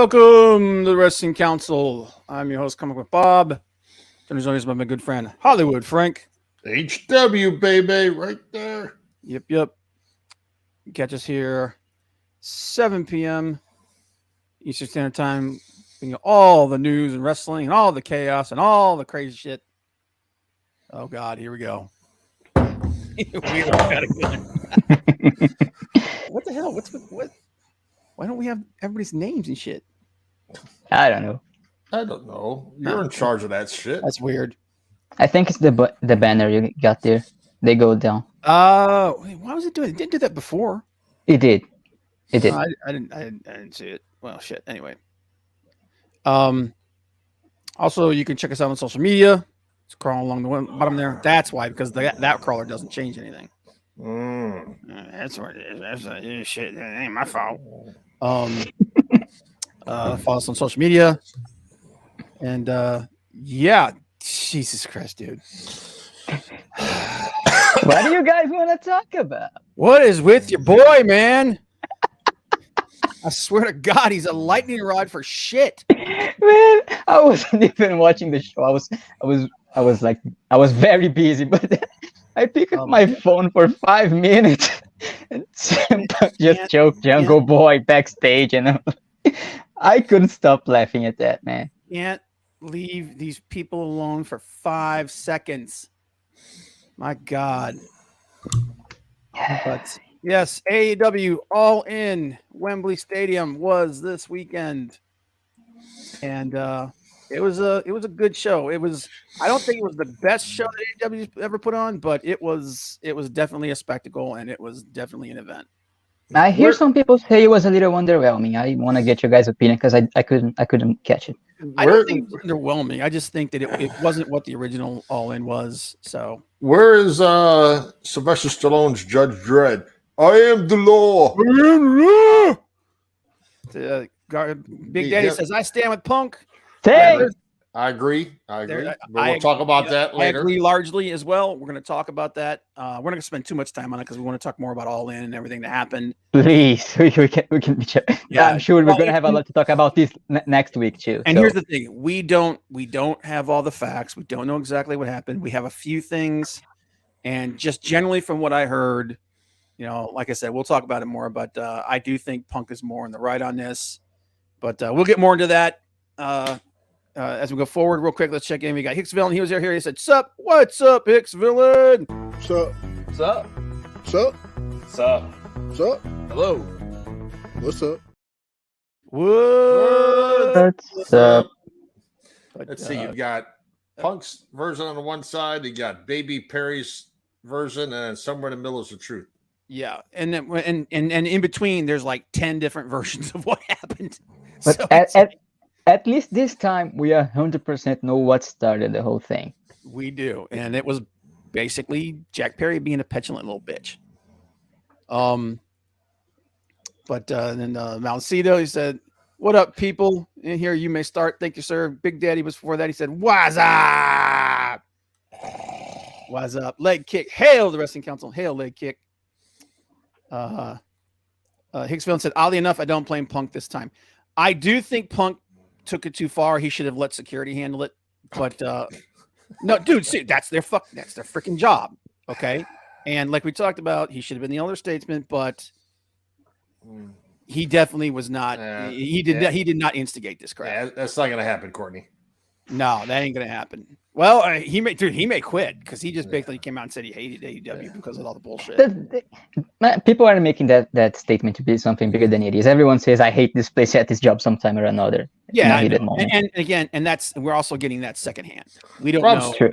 Welcome to the Wrestling Council. I'm your host, Comic with Bob. And as always, by my good friend Hollywood Frank. HW, baby, right there. Yep. Catch us here 7 p.m. Eastern Standard Time. Bringing you all the news and wrestling and all the chaos and all the crazy shit. Oh God, here we go. We got it. What the hell? What? Why don't we have everybody's names and shit? I don't know. I don't know. You're in charge of that shit. That's weird. I think it's the banner you got there. They go down. Why was it doing it? It didn't do that before. It did. I didn't see it. Well, shit. Anyway. Also, you can check us out on social media. It's crawling along the bottom there. That's why, because that crawler doesn't change anything. That's what it is. That's shit. That ain't my fault. Follow us on social media. And yeah, Jesus Christ, dude. What do you guys want to talk about? What is with your boy, man? I swear to God, he's a lightning rod for shit. Man, I wasn't even watching the show. I was very busy, but I picked up my phone for 5 minutes and just choked Jungle Boy backstage, and I couldn't stop laughing at that, man. Can't leave these people alone for 5 seconds. My God. But yes, AEW All In Wembley Stadium was this weekend, and it was a good show. I don't think it was the best show that AEW's ever put on, but it was definitely a spectacle, and it was definitely an event. I hear some people say it was a little underwhelming. I want to get your guys' opinion because I couldn't catch it. I don't think it was underwhelming. I just think that it wasn't what the original All In was. So where is Sylvester Stallone's Judge Dredd? I am the law. Big Daddy says, "I stand with Punk." Hey! I agree. We'll talk about that later. I agree largely as well. We're going to talk about that. We're not going to spend too much time on it because we want to talk more about All In and everything that happened. Please, we can be sure. Yeah, I'm sure we're going to have a lot to talk about this next week too. And here's the thing: we don't have all the facts. We don't know exactly what happened. We have a few things, and just generally from what I heard, like I said, we'll talk about it more. But I do think Punk is more in the right on this. But we'll get more into that. As we go forward real quick, let's check in. We got Hicks Villain. He was here. He said, "Sup? What's up, Hicks Villain? Sup? Sup? Sup? Sup? Sup? Hello. What's up? What's up?" Let's see. You've got Punk's version on the one side. You got Baby Perry's version, and somewhere in the middle is the truth. Yeah, and then and in between, there's like 10 different versions of what happened. But So at least this time, we 100% know what started the whole thing. We do, and it was basically Jack Perry being a petulant little bitch. But then Malcito, he said, "What up, people? In here, you may start. Thank you, sir." Big Daddy was before that. He said, "What's up? What's up?" Leg kick. Hail the Wrestling Council. Hail leg kick. Hicksville said, "Oddly enough, I don't blame Punk this time. I do think Punk took it too far. He should have let security handle it. But no, dude, see, that's their freaking job. Okay. And like we talked about, he should have been the elder statesman, but he definitely was not. He did not instigate this crap. Yeah, that's not gonna happen, Courtney. No, that ain't gonna happen. Well, he may quit because he just basically came out and said he hated AEW because of all the bullshit. People are making that statement to be something bigger than it is. Everyone says, "I hate this place at this job sometime or another." Yeah, and again, we're also getting that secondhand. We don't know. True.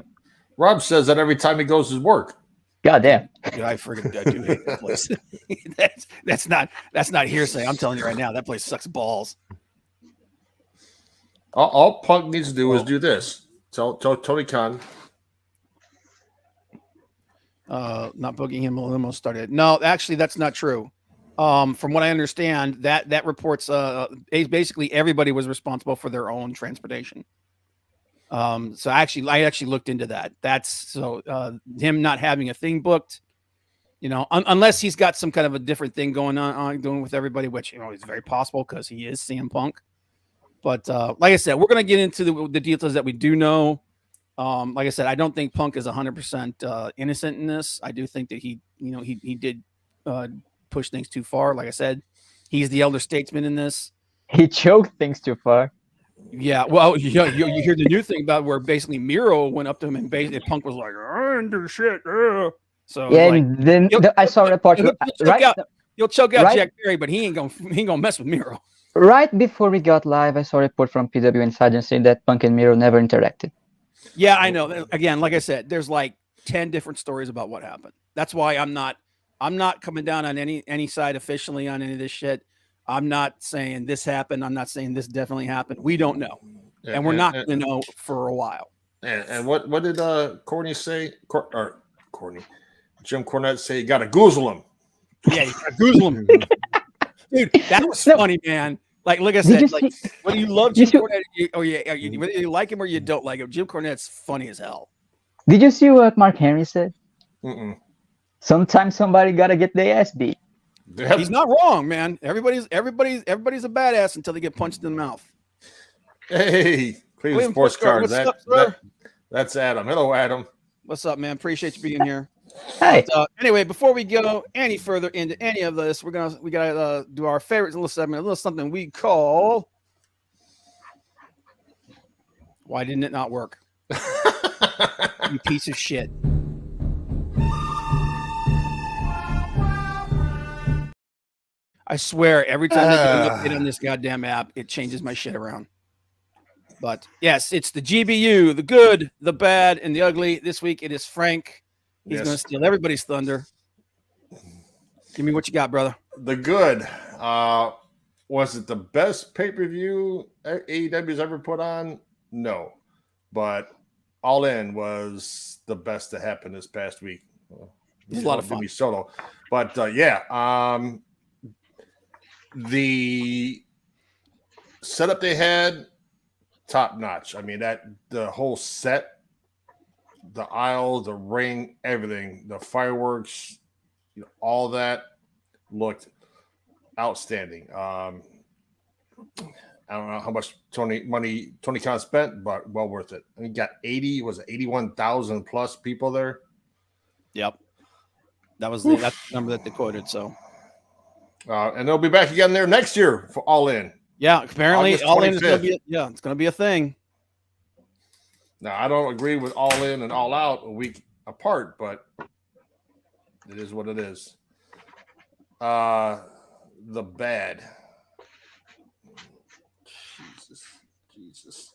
Rob says that every time he goes to work. God damn. Dude, I do hate that place. that's not hearsay. I'm telling you right now, that place sucks balls. All Punk needs to do is do this. Tell Tony Khan. Not booking him. Limo started. No, actually, that's not true. From what I understand, that reports basically everybody was responsible for their own transportation. So I actually looked into that. That's so him not having a thing booked, unless he's got some kind of a different thing going on doing with everybody, which is very possible because he is CM Punk. But like I said, we're gonna get into the details that we do know. Like I said, I don't think Punk is 100% innocent in this. I do think that he did push things too far. Like I said, he's the elder statesman in this. He choked things too far. Yeah, well, you hear the new thing about where basically Miro went up to him and basically Punk was like, "I didn't do shit." So Yeah, like, and then I saw a report he'll choke out right? Jack Perry, but he ain't gonna mess with Miro. Right before we got live, I saw a report from PW Insider saying that Punk and Miro never interacted. Yeah, I know. Again, like I said, there's like 10 different stories about what happened. That's why I'm not coming down on any side officially on any of this shit. I'm not saying this happened. I'm not saying this definitely happened. We don't know. And we're not going to know for a while. And what did Courtney say? Courtney, Jim Cornette say? You got to goozle him. Yeah, you got to goozle him. Dude, that was funny, man. Like I said, like whether you love Jim Cornette or whether you like him or you don't like him, Jim Cornette's funny as hell. Did you see what Mark Henry said? Mm-mm. Sometimes somebody got to get their ass beat. He's not wrong, man. Everybody's a badass until they get punched in the mouth. Hey, Cleveland Sports Cards. What's up, sir? That's Adam. Hello, Adam. What's up, man? Appreciate you being here. Hey. But, anyway, before we go any further into any of this, we gotta do our favorite little segment, a little something we call. Why didn't it not work? You piece of shit. I swear, every time I get an update on this goddamn app, it changes my shit around. But yes, it's the GBU, the good, the bad, and the ugly. This week it is Frank. He's going to steal everybody's thunder. Give me what you got, brother. The good. Was it the best pay-per-view AEW's ever put on? No. But All In was the best that happened this past week. It was a lot of fun. Solo. But the setup they had, top notch. I mean, the whole set, the aisle, the ring, everything, the fireworks, all that looked outstanding. I don't know how much Tony Khan spent, but well worth it. And he got 81,000 plus people there. Yep. That's the number that they quoted. So. And they'll be back again there next year for All In. Yeah, apparently All In is going to be it's going to be a thing. Now, I don't agree with All In and All Out a week apart, but it is what it is. The bad. Jesus.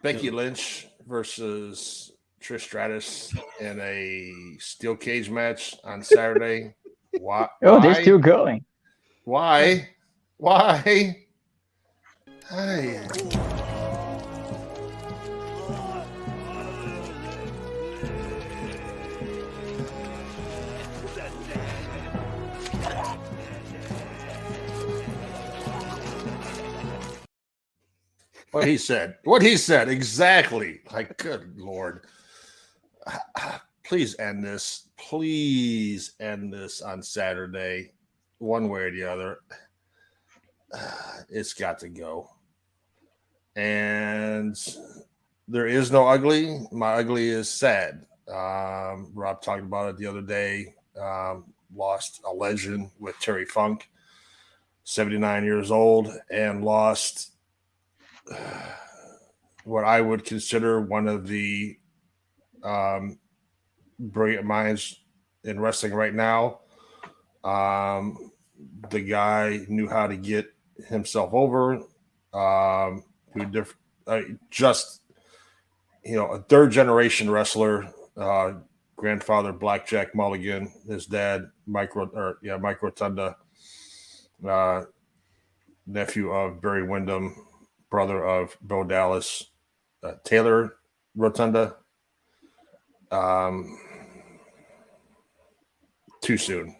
Becky Lynch versus Trish Stratus in a steel cage match on Saturday. Why? Oh, they're still going. Why? Hey. What he said exactly. Like, good Lord. Please end this on Saturday, one way or the other. It's got to go. And there is no ugly. My ugly is sad. Rob talked about it the other day. Lost a legend with Terry Funk, 79 years old, and lost what I would consider one of the brilliant minds in wrestling right now. The guy knew how to get himself over. Just a third generation wrestler. Grandfather Blackjack Mulligan, his dad Mike Rotunda, nephew of Barry Windham, brother of Bo Dallas, Taylor Rotunda. Too soon.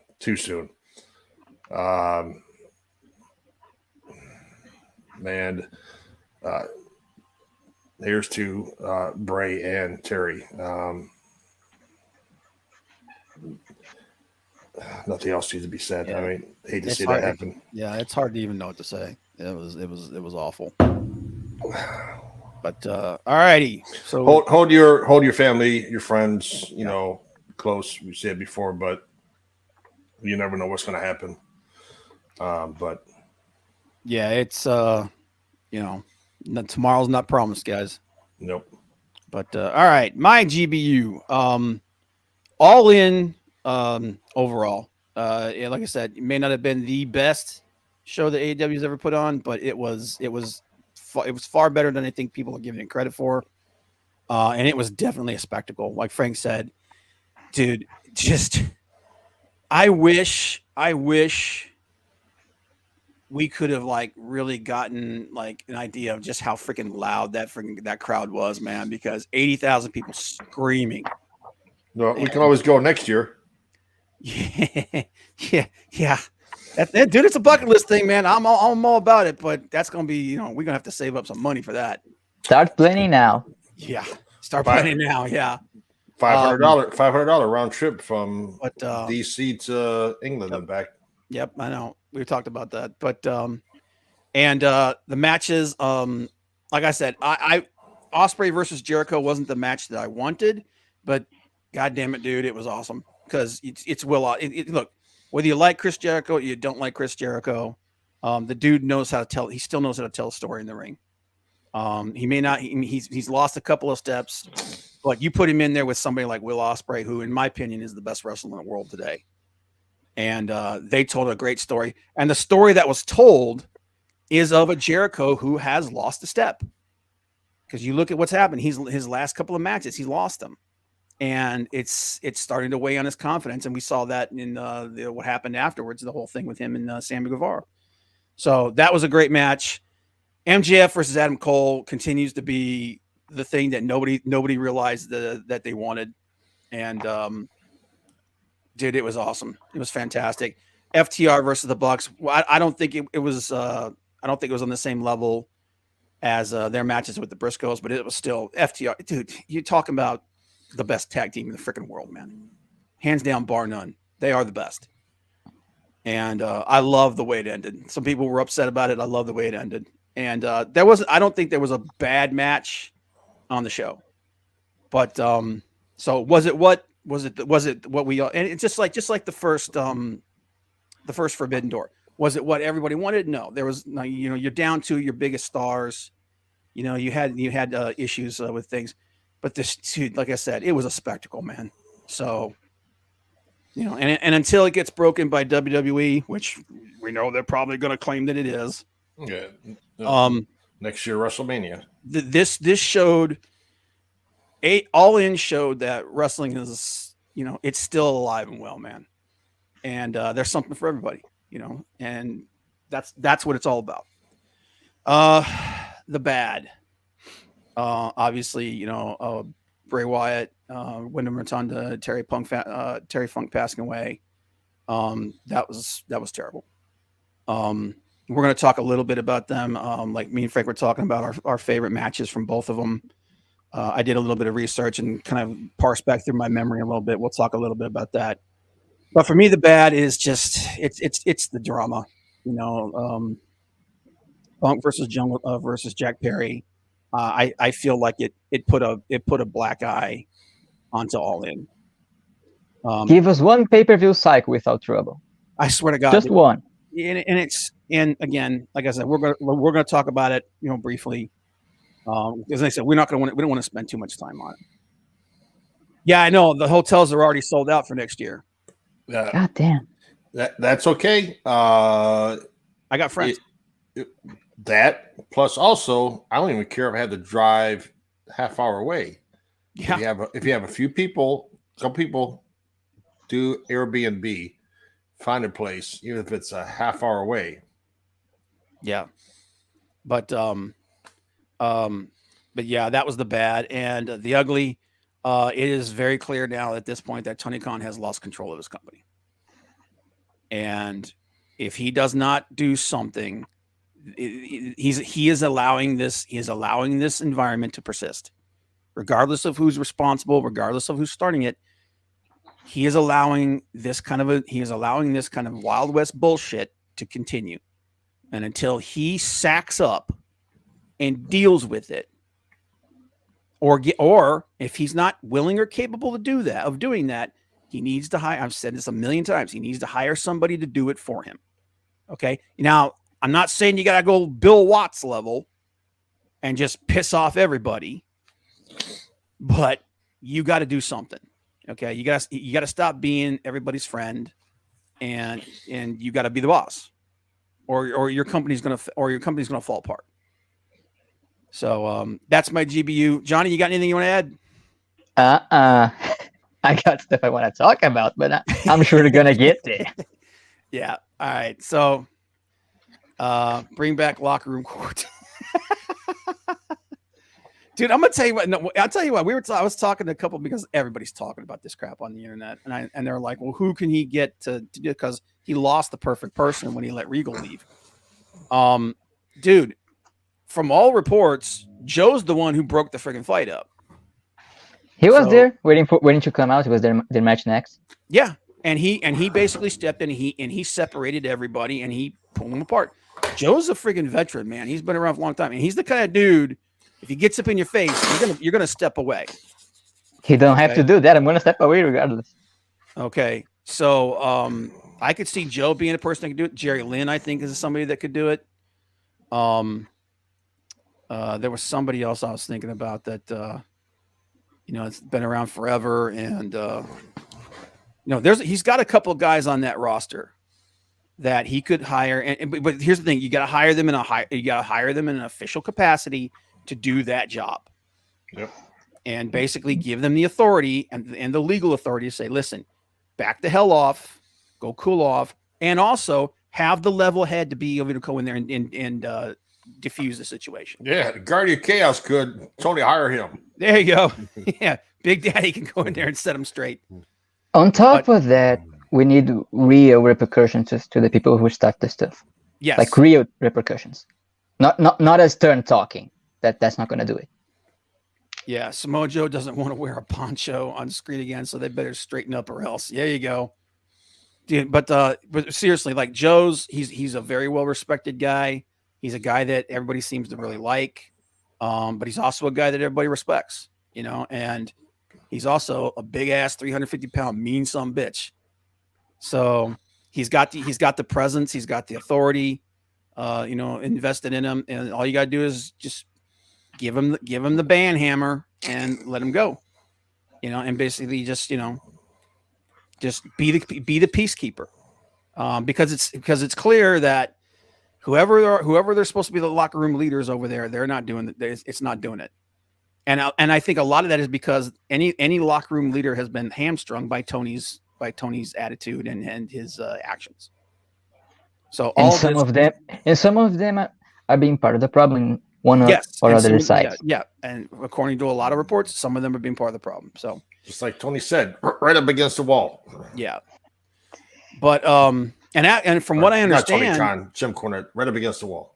Man, here's to Bray and Terry. nothing else needs to be said. Yeah. I mean, hate to It's see hard that to- happen. Yeah, it's hard to even know what to say. It was awful. But all righty. So Hold your family, your friends, you know, close. We said before, but you never know what's going to happen. But yeah, it's tomorrow's not promised, guys. nope. But all right, my GBU, all in overall. Yeah, like I said, it may not have been the best show that AEW's ever put on, but it was far better than I think people are giving it credit for. And it was definitely a spectacle. Like Frank said, dude, just I wish we could have like really gotten like an idea of just how freaking loud that crowd was, man, because 80,000 people screaming. No, we can always go next year. Yeah. Dude, it's a bucket list thing, man. I'm all about it, but that's gonna be, we're gonna have to save up some money for that. Start planning now. Yeah, start Bye. planning now. Yeah, $500 round trip from but DC to England and back. Yep, I know. We talked about that, but and the matches, like I said, I Osprey versus Jericho wasn't the match that I wanted, but god damn it, dude, it was awesome because it's Will. Look, whether you like Chris Jericho or you don't like Chris Jericho, the dude knows how to tell. He still knows how to tell a story in the ring. He may not. He's lost a couple of steps, but you put him in there with somebody like Will Ospreay, who, in my opinion, is the best wrestler in the world today. And they told a great story. And the story that was told is of a Jericho who has lost a step. Because you look at what's happened. His last couple of matches, he lost them. And it's starting to weigh on his confidence. And we saw that in what happened afterwards, the whole thing with him and Sammy Guevara. So that was a great match. MJF versus Adam Cole continues to be the thing that nobody realized that they wanted. And dude, it was awesome. It was fantastic. FTR versus the Bucks. I don't think it was. I don't think it was on the same level as their matches with the Briscoes, but it was still FTR. Dude, you're talking about the best tag team in the freaking world, man. Hands down, bar none. They are the best. And I love the way it ended. Some people were upset about it. I love the way it ended. And I don't think there was a bad match on the show. But so was it what we and it's just like the first Forbidden Door. Was it what everybody wanted? No, there was no, you're down to your biggest stars. You had issues with things, but this dude, like I said, it was a spectacle, man. So and until it gets broken by WWE, which we know they're probably going to claim that it is. Yeah. Next year WrestleMania. This showed All In showed that wrestling is, it's still alive and well, man. And there's something for everybody, and that's what it's all about. The bad, obviously, Bray Wyatt, Wyndham Rotunda, Terry Funk passing away. That was terrible. We're going to talk a little bit about them. Like me and Frank were talking about our favorite matches from both of them. I did a little bit of research and kind of parse back through my memory a little bit. We'll talk a little bit about that. But for me, the bad is just it's the drama. Punk versus Jungle versus Jack Perry. I feel like it put a black eye onto All In. Give us one pay-per-view cycle without trouble. I swear to God, just one. And again, like I said, we're gonna talk about it, briefly. As I said, we don't want to spend too much time on it. Yeah, I know the hotels are already sold out for next year. God damn. That's okay. I got friends. That plus also, I don't even care if I had to drive half hour away. Yeah. If you have a few people, some people do Airbnb, find a place, even if it's a half hour away. Yeah. But yeah, that was the bad. And the ugly, it is very clear now at this point that Tony Khan has lost control of his company. And if he does not do something, he is allowing this environment to persist, regardless of who's responsible, regardless of who's starting it. he is allowing this kind of Wild West bullshit to continue. And until he sacks up and deals with it, or if he's not willing or capable to do that, of doing that, he needs to hire. I've said this a million times. He needs to hire somebody to do it for him. Okay. Now, I'm not saying you got to go Bill Watts level and just piss off everybody, but you got to do something. Okay. You got to stop being everybody's friend, and you got to be the boss, or your company's going to fall apart. So that's my GBU. Johnny, you got anything you want to add? I got stuff I want to talk about, but I'm sure they're gonna get there. Yeah. All right. So bring back locker room court. Dude, I'm gonna tell you what. No, I'll tell you what. I was talking to a couple, because everybody's talking about this crap on the internet, and they're like, "Well, who can he get to do?" Because he lost the perfect person when he let Regal leave. Dude, from all reports, Joe's the one who broke the freaking fight up. He was there waiting to come out. It was their match next. Yeah, and he basically stepped in. And he separated everybody, and he pulled them apart. Joe's a freaking veteran, man. He's been around for a long time, and he's the kind of dude. If he gets up in your face, you're gonna step away. He don't have to do that. I'm gonna step away regardless. Okay, so I could see Joe being a person that could do it. Jerry Lynn, I think, is somebody that could do it. There was somebody else I was thinking about that. It's been around forever, and he's got a couple of guys on that roster that he could hire. But here's the thing: you got to hire them in an official capacity to do that job. Yep. And basically give them the authority and the legal authority to say, listen, back the hell off, go cool off, and also have the level head to be able to go in there and diffuse the situation. Yeah, Guardian Chaos could. Tony, hire him. There you go. Yeah, Big Daddy can go in there and set them straight. On top of that, we need real repercussions to the people who start the stuff. Yes, like real repercussions, not as stern talking. That's not going to do it. Yeah, Samoa Joe doesn't want to wear a poncho on screen again, so they better straighten up, or else. There you go, dude. But seriously, like he's a very well respected guy. He's a guy that everybody seems to really like, but he's also a guy that everybody respects, and he's also a big ass 350-pound mean son bitch. So he's got the presence, he's got the authority, invested in him, and all you got to do is just give him the band hammer and let him go, and basically just be the peacekeeper, because it's clear that whoever they're supposed to be the locker room leaders over there, they're not doing it. It's not doing it, and I think a lot of that is because any locker room leader has been hamstrung by Tony's attitude and his actions. So some of them are being part of the problem. One or other side. Yeah, and according to a lot of reports, some of them are being part of the problem. So just like Tony said, right up against the wall. Yeah, but and from what I understand, not Tony Khan, Jim Cornette, right up against the wall.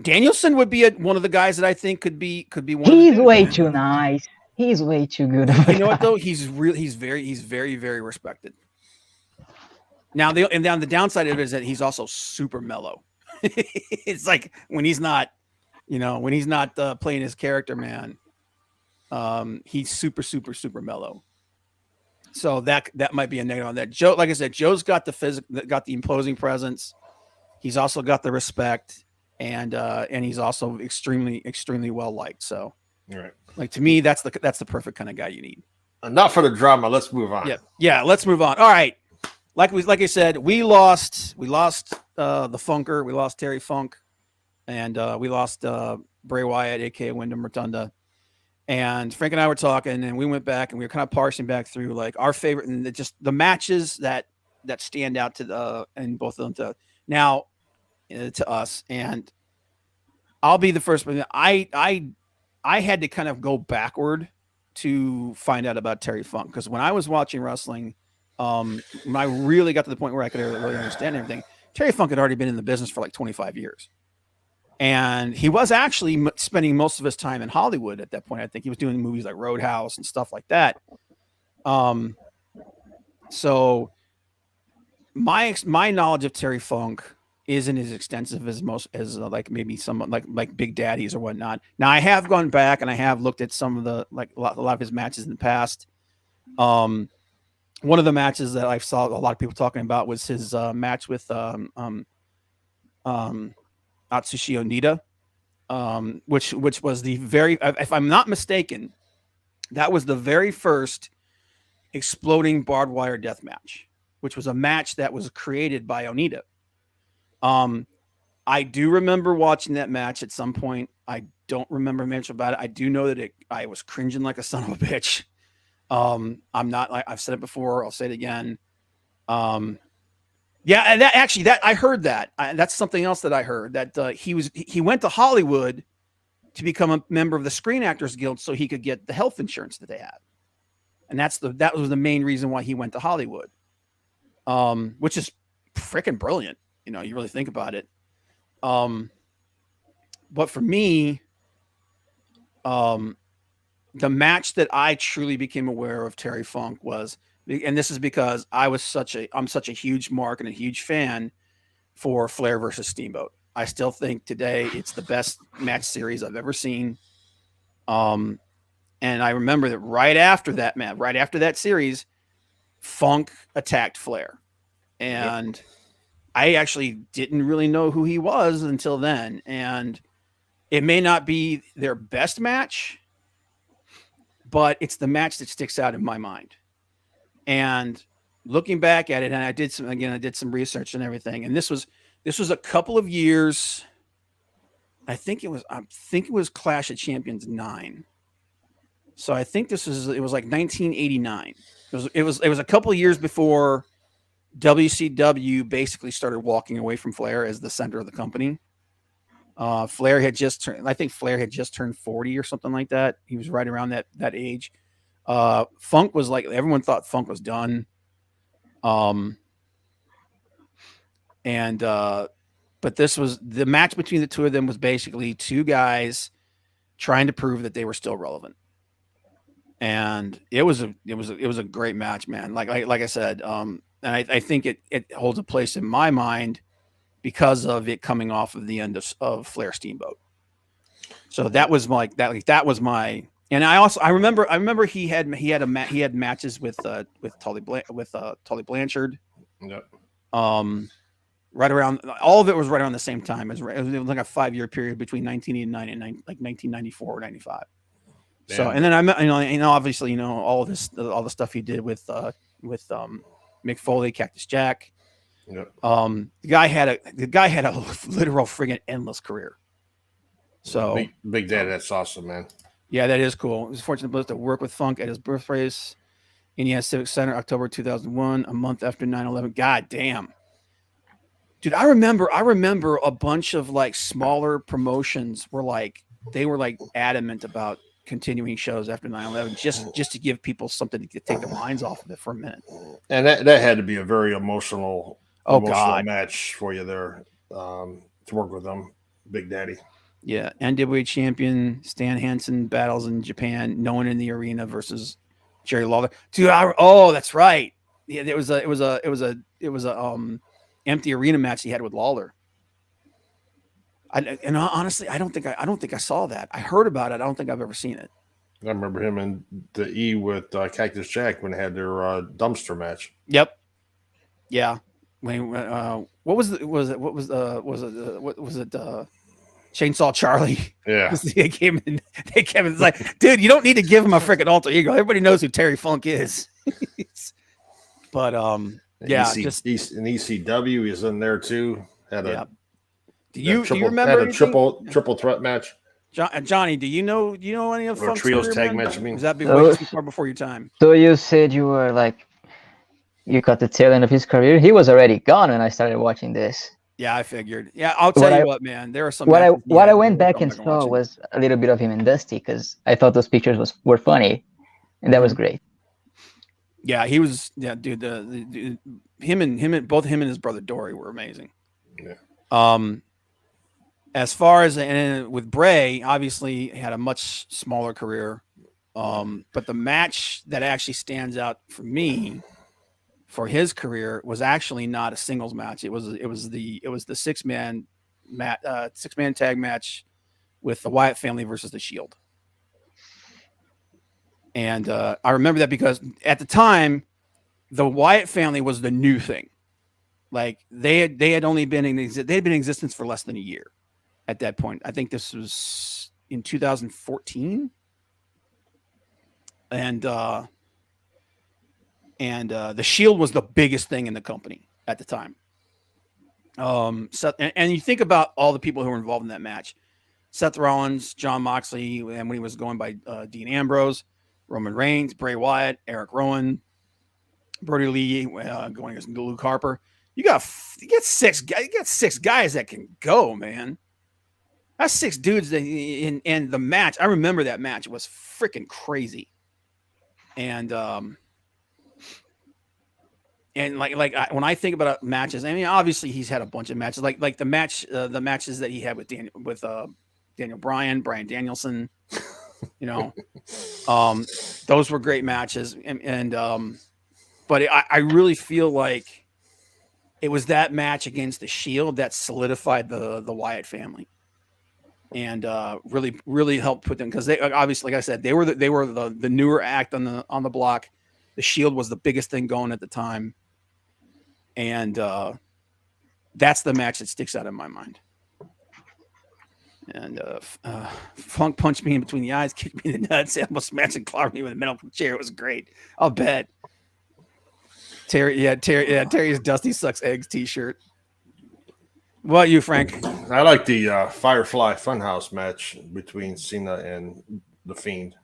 Danielson would be one of the guys that I think could be one. He's way too nice. He's way too good. You know what though? He's very, very respected. Now the downside of it is that he's also super mellow. It's like when he's not playing his character, man, he's super, super, super mellow. So that might be a negative on that. Joe, like I said, Joe's got the imposing presence. He's also got the respect, and he's also extremely, extremely well liked. So, right. Like to me, that's the perfect kind of guy you need. Enough for the drama. Let's move on. Yeah. Let's move on. All right. Like I said, we lost the Funker. We lost Terry Funk. And we lost Bray Wyatt, aka Wyndham Rotunda. And Frank and I were talking, and we went back and we were kind of parsing back through like our favorite and just the matches that stand out to and both of them to us. And I'll be the first one. I had to kind of go backward to find out about Terry Funk, because when I was watching wrestling, when I really got to the point where I could really understand everything, Terry Funk had already been in the business for like 25 years. And he was actually spending most of his time in Hollywood at that point. I think he was doing movies like Roadhouse and stuff like that. So my knowledge of Terry Funk isn't as extensive as most as like maybe someone like Big Daddy's or whatnot. Now I have gone back and I have looked at some of the like a lot of his matches in the past. One of the matches that I saw a lot of people talking about was his match with Atsushi Onita, which was the very, if I'm not mistaken, that was the very first exploding barbed wire death match, which was a match that was created by Onita. I do remember watching that match at some point. I don't remember much about it. I do know that I was cringing like a son of a bitch. I'm not like I've said it before. I'll say it again. Yeah, and that I heard that. That's something else that I heard that he went to Hollywood to become a member of the Screen Actors Guild so he could get the health insurance that they had, and that was the main reason why he went to Hollywood, which is freaking brilliant. You know, you really think about it. But for me, the match that I truly became aware of Terry Funk was, and this is because I'm such a huge mark and a huge fan for Flair versus Steamboat. I still think today it's the best match series I've ever seen. And I remember that right after that series, Funk attacked Flair. And I actually didn't really know who he was until then. And it may not be their best match, but it's the match that sticks out in my mind. And looking back at it, and I did some research and everything. And this was a couple of years. I think it was Clash of Champions 9. So I think it was like 1989. It was a couple of years before WCW basically started walking away from Flair as the center of the company. Flair had just turned 40 or something like that. He was right around that age. Funk was like, everyone thought Funk was done. But this was the match between the two of them was basically two guys trying to prove that they were still relevant. And it was a great match, man. Like I said, and I think it holds a place in my mind because of it coming off of the end of Flair Steamboat. So that was my, and I remember he had matches with Tully Blanchard. Yep. Right around, all of it was right around the same time. It was like a 5-year period between 1989 and 1994 or 95. Damn. So, and then obviously, all the stuff he did with Mick Foley, Cactus Jack. Yep. The guy had a literal friggin' endless career. So Big Daddy, that's awesome, man. Yeah, that is cool. I was fortunate to work with Funk at his birthplace, Indiana Civic Center, October 2001, a month after 9/11. God damn. Dude, I remember a bunch of like smaller promotions were adamant about continuing shows after 9/11 just to give people something to take their minds off of it for a minute. And that had to be a very emotional match for you there, to work with them, Big Daddy. Yeah, NWA champion Stan Hansen battles in Japan, no one in the arena versus Jerry Lawler. Dude, that's right. Yeah, it was a empty arena match he had with Lawler. Honestly, I don't think I saw that. I heard about it. I don't think I've ever seen it. I remember him in the E with Cactus Jack when they had their dumpster match. Yep. Yeah. When what was it? Chainsaw Charlie. Yeah. They came in. It's like, dude, you don't need to give him a freaking alter ego. Everybody knows who Terry Funk is. But yeah, just in ECW is in there too. Do you remember had a triple threat match? Johnny, do you know any of Funk's trios tag match? I mean, does that be way too far before your time? So you said you were like, you caught the tail end of his career. He was already gone when I started watching this. Yeah, I figured. Yeah, I'll tell you what, man. There are some. What I went back and saw was a little bit of him and Dusty because I thought those pictures were funny, and that was great. Yeah, he was. Yeah, dude. Both him and his brother Dory were amazing. Yeah. As far as with Bray, obviously he had a much smaller career. But the match that actually stands out for me for his career was actually not a singles match. It was the 6-man tag match with the Wyatt family versus the Shield. And I remember that because at the time, the Wyatt family was the new thing. Like they had only been in existence for less than a year at that point. I think this was in 2014. And the Shield was the biggest thing in the company at the time. And you think about all the people who were involved in that match: Seth Rollins, Jon Moxley, and when he was going by Dean Ambrose, Roman Reigns, Bray Wyatt, Eric Rowan, Brody Lee, going against Luke Harper. You got 6 guys. You got 6 guys that can go, man. That's 6 dudes that in the match. I remember that match. It was freaking crazy. And when I think about matches, I mean, obviously he's had a bunch of matches, like the matches that he had with Daniel Bryan, Bryan Danielson, you know, those were great matches. But I really feel like it was that match against the Shield that solidified the Wyatt family, and really helped put them, because they obviously, like I said, they were the newer act on the block. The Shield was the biggest thing going at the time, and that's the match that sticks out in my mind. And Funk punched me in between the eyes, kicked me in the nuts, almost smashed and clobbered me with a metal chair. It was great. I'll bet. Terry's Dusty Sucks Eggs t-shirt. What about you, Frank? I like the Firefly Funhouse match between Cena and The Fiend.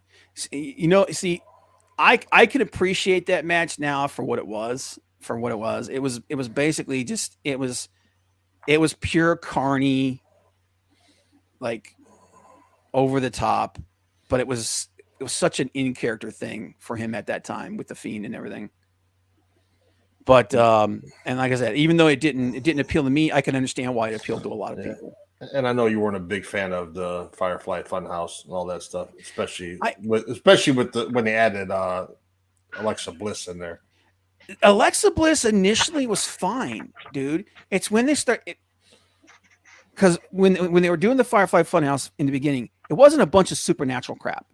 I can appreciate that match now for what it was. It was basically just it was pure carny, like over the top, but it was such an in character thing for him at that time with The Fiend and everything. But and like I said, even though it didn't appeal to me, I can understand why it appealed to a lot of people. And I know you weren't a big fan of the Firefly Funhouse and all that stuff, especially when they added Alexa Bliss in there. Alexa Bliss initially was fine, dude. It's when they start, because when they were doing the Firefly Funhouse in the beginning, it wasn't a bunch of supernatural crap.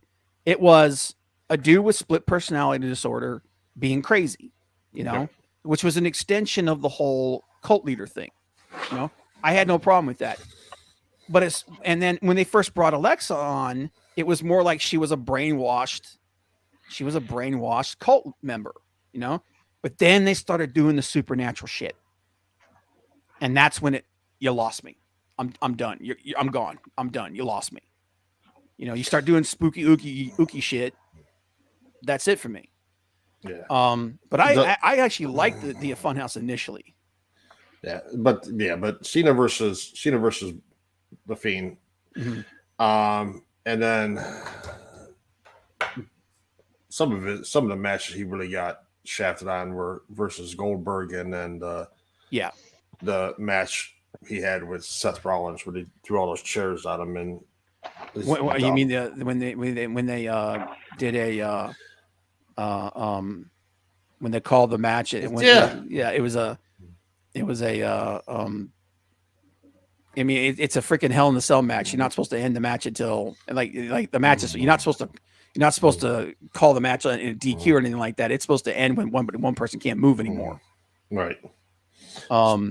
It was a dude with split personality disorder being crazy, you know, which was an extension of the whole cult leader thing. You know, I had no problem with that. But then when they first brought Alexa on, it was more like she was a brainwashed cult member, you know. But then they started doing the supernatural shit, and that's when you lost me. I'm done. I'm gone. I'm done. You lost me. You know, you start doing spooky ooky shit. That's it for me. Yeah. But I actually liked the Funhouse initially. Yeah, but Cena versus The Fiend. Mm-hmm. And then some of the matches he really got shafted on were versus Goldberg, and then the match he had with Seth Rollins where they threw all those chairs at him. And what you mean when they did a when they called the match, it was a I mean, it's a freaking Hell in the Cell match. You're not supposed to end the match until like the match is. You're not supposed to call the match in a DQ or anything like that. It's supposed to end when one person can't move anymore. Right.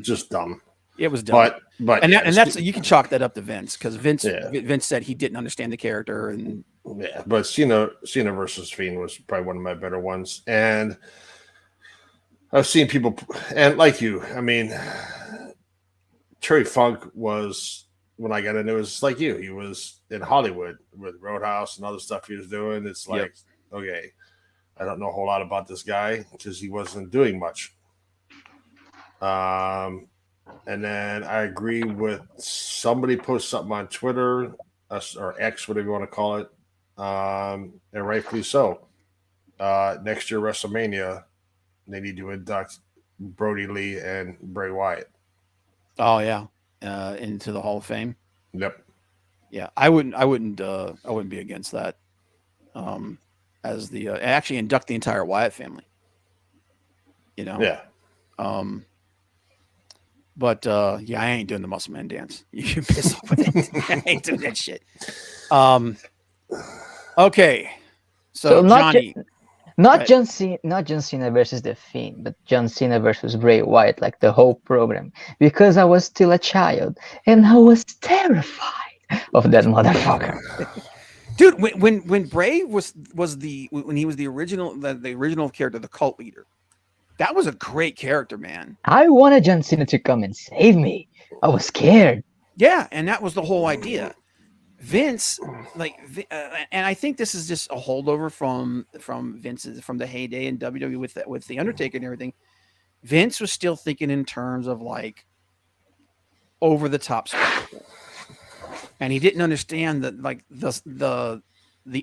Just dumb. It was dumb. But that's you can chalk that up to Vince, because Vince said he didn't understand the character. And but Cena versus Fiend was probably one of my better ones. And I've seen people, and like you, I mean, Terry Funk was, when I got into it, was like you. He was in Hollywood with Roadhouse and other stuff he was doing. It's like, okay, I don't know a whole lot about this guy because he wasn't doing much. And then I agree with somebody posted something on Twitter or X, whatever you want to call it, and rightfully so. Next year, WrestleMania, they need to induct Brody Lee and Bray Wyatt. Oh yeah, into the Hall of Fame. Yep. Yeah, I wouldn't be against that. As the actually induct the entire Wyatt family. you know. Yeah. But yeah, I ain't doing the muscle man dance. You can piss off with it. I ain't doing that shit. Okay. So not Johnny, not right. John Cena versus the Fiend, but John Cena versus Bray Wyatt, like the whole program, because I was still a child and I was terrified of that motherfucker. dude, when Bray was when he was the original character, the cult leader, that was a great character, man. I wanted John Cena to come and save me. I was scared. Yeah, and that was the whole idea. Vince, and I think this is just a holdover from Vince's from the heyday in WWE with the Undertaker and everything. Vince was still thinking in terms of like over the top spectacle, and he didn't understand that like the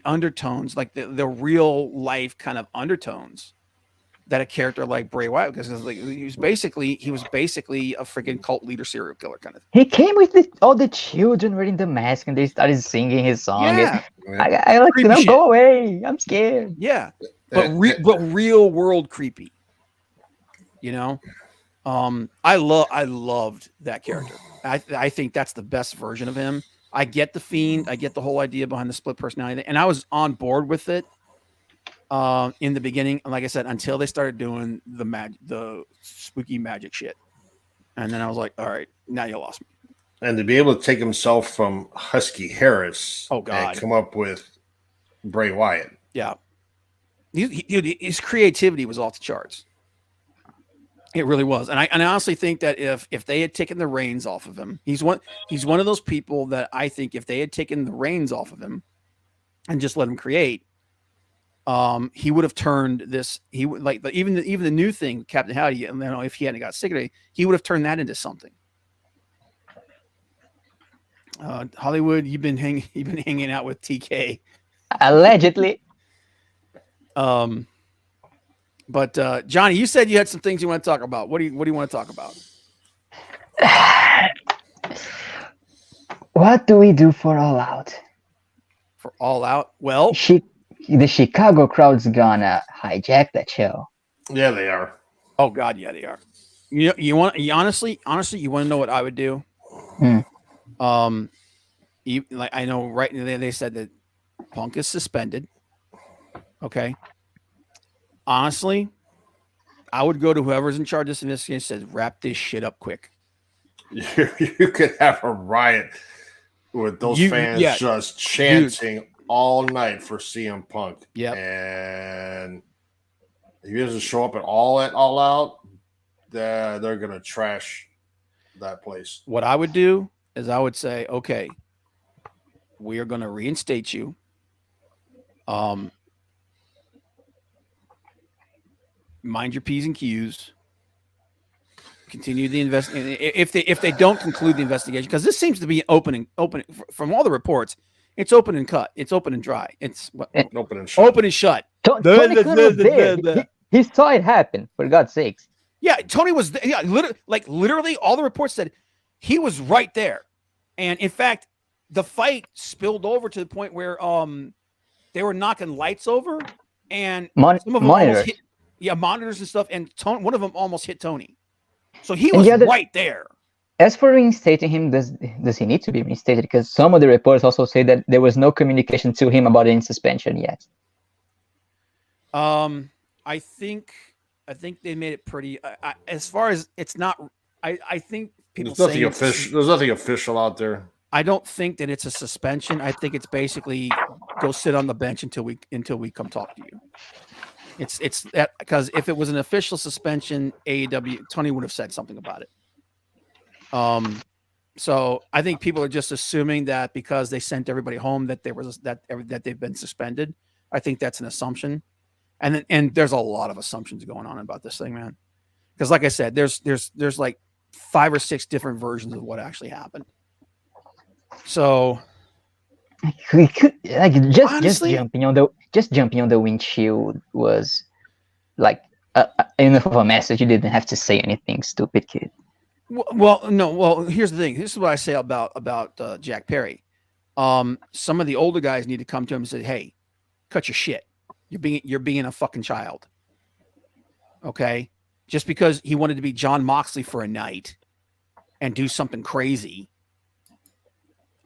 undertones, like the real life kind of undertones that a character like Bray Wyatt, because like he was basically a freaking cult leader, serial killer kind of. He came with all the children wearing the mask and they started singing his song. Yeah, I like, Creepy shit. go away. I'm scared. Yeah, but real world creepy. You know, I loved that character. I think that's the best version of him. I get the Fiend. I get the whole idea behind the split personality, and I was on board with it in the beginning. Like I said, until they started doing the spooky magic shit, and then I was like, all right, now you lost me. And to be able to take himself from Husky Harris, Oh, God. and come up with Bray Wyatt. Yeah, his creativity was off the charts. It really was, and I honestly think that if they had taken the reins off of him, he's one of those people that I think if they had taken the reins off of him and just let him create, he would have turned this. He would like even the new thing, Captain Howdy. And then if he hadn't got sick of it, he would have turned that into something. Hollywood, you've been hanging out with TK. Allegedly. But Johnny, you said you had some things you want to talk about. What do you want to talk about? What do we do for All Out? For All Out? Well, the Chicago crowd's gonna hijack that show. Yeah, they are. Oh God, yeah, they are. You honestly, you want to know what I would do? Like I know, right? They said that Punk is suspended. Okay. Honestly, I would go to whoever's in charge of this investigation and says, wrap this shit up quick. You could have a riot with those fans just chanting all night for CM Punk. Yeah. And if he doesn't show up at All Out, they're going to trash that place. What I would do is I would say, okay, we are going to reinstate you. Mind your P's and Q's. Continue the investigation. If they don't conclude the investigation, because this seems to be open from all the reports, it's open and cut. It's open and dry. It's open and shut. Open and shut. Tony Khan was there. He saw it happen. For God's sakes. Yeah, Tony was there. Yeah, literally, all the reports said he was right there, and in fact, the fight spilled over to the point where they were knocking lights over, and some of them monitors. Monitors and stuff, and one of them almost hit Tony. So he was right there. As for reinstating him, does he need to be reinstated? Because some of the reports also say that there was no communication to him about any suspension yet. I think they made it pretty. As far as it's not, I think people there's nothing official. There's nothing official out there. I don't think that it's a suspension. I think it's basically go sit on the bench until we come talk to you. It's that, because if it was an official suspension, AEW Tony would have said something about it. So I think people are just assuming that because they sent everybody home that that they've been suspended. I think that's an assumption, and there's a lot of assumptions going on about this thing, man. Because like I said, there's like 5 or 6 different versions of what actually happened. So we could just honestly, jumping on the windshield was like enough of a message. You didn't have to say anything, stupid kid. Well, here's the thing. This is what I say about Jack Perry. Some of the older guys need to come to him and say, "Hey, cut your shit. You're being a fucking child." Okay, just because he wanted to be John Moxley for a night and do something crazy,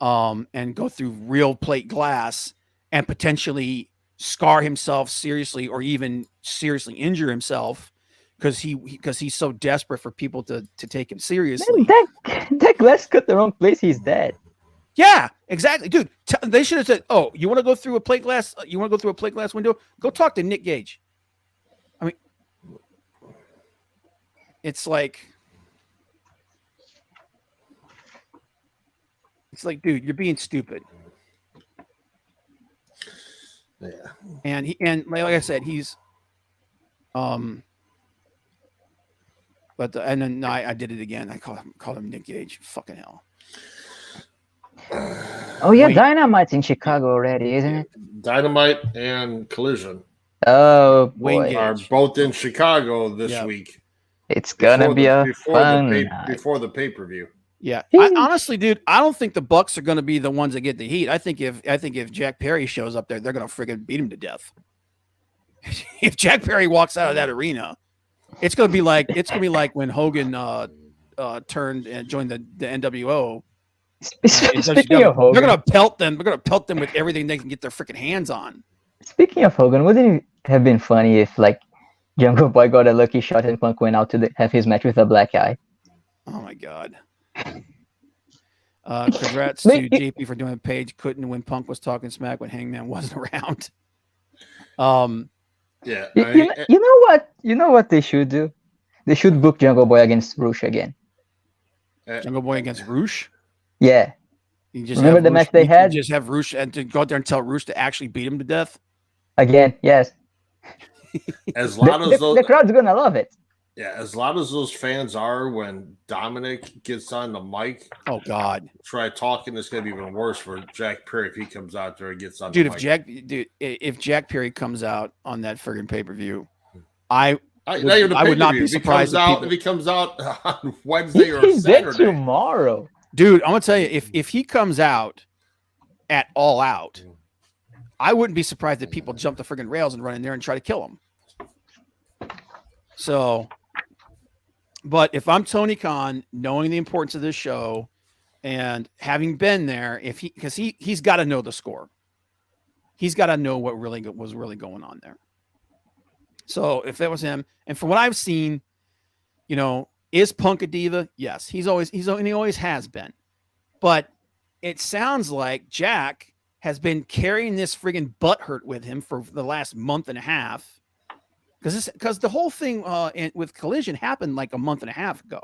and go through real plate glass and potentially scar himself seriously or even seriously injure himself because he's so desperate for people to take him seriously. Man, that glass cut the wrong place. He's dead. Yeah, exactly, dude. They should have said, "Oh, you want to go through a plate glass? You want to go through a plate glass window? Go talk to Nick Gage." I mean, it's like, dude, you're being stupid. Yeah. And like I said, he's, but and then I did it again. I called him Nick Gage. Fucking hell. Oh yeah, Wait. Dynamite's in Chicago already, isn't it? Dynamite and Collision Oh Wayne boy, Gage. are both in Chicago this Yeah. week. it's gonna be a fun night. Before the pay-per-view. Yeah, Sheesh. honestly, dude, I don't think the Bucks are going to be the ones that get the heat. I think if Jack Perry shows up there, they're going to friggin' beat him to death. If Jack Perry walks out of that arena, it's going to be like when Hogan turned and joined the NWO. Speaking of They're Hogan, going to pelt them. They're going to pelt them with everything they can get their freaking hands on. speaking of Hogan, wouldn't it have been funny if like Jungle Boy got a lucky shot and Punk went out to have his match with a black guy? Oh my god. Congrats to JP for doing a page. Couldn't when Punk was talking smack when Hangman wasn't around. Yeah. You know what? You know what they should do? They should book Jungle Boy against Rush again. Jungle Boy against Rush. Yeah. You just Remember have the Rush- match they you had? just have Rush and to go out there and tell Rush to actually beat him to death. Again, yes. As loud as those, The crowd's gonna love it. yeah, as loud as those fans are when Dominic gets on the mic, Oh God, try talking, it's gonna be even worse for Jack Perry if he comes out there and gets on dude! the mic. If Jack Perry comes out on that friggin' pay per view, I would not be surprised if he comes out on Wednesday or He's dead Saturday. tomorrow. dude. I'm gonna tell you, if he comes out at All Out, I wouldn't be surprised if people jump the friggin' rails and run in there and try to kill him. So, but if I'm Tony Khan, knowing the importance of this show and having been there, because he's got to know the score, he's got to know what was really going on there. So if that was him, and from what I've seen, is Punk a diva? Yes, he always has been, but it sounds like Jack has been carrying this friggin' butthurt with him for the last month and a half. Because the whole thing with Collision happened like a month and a half ago.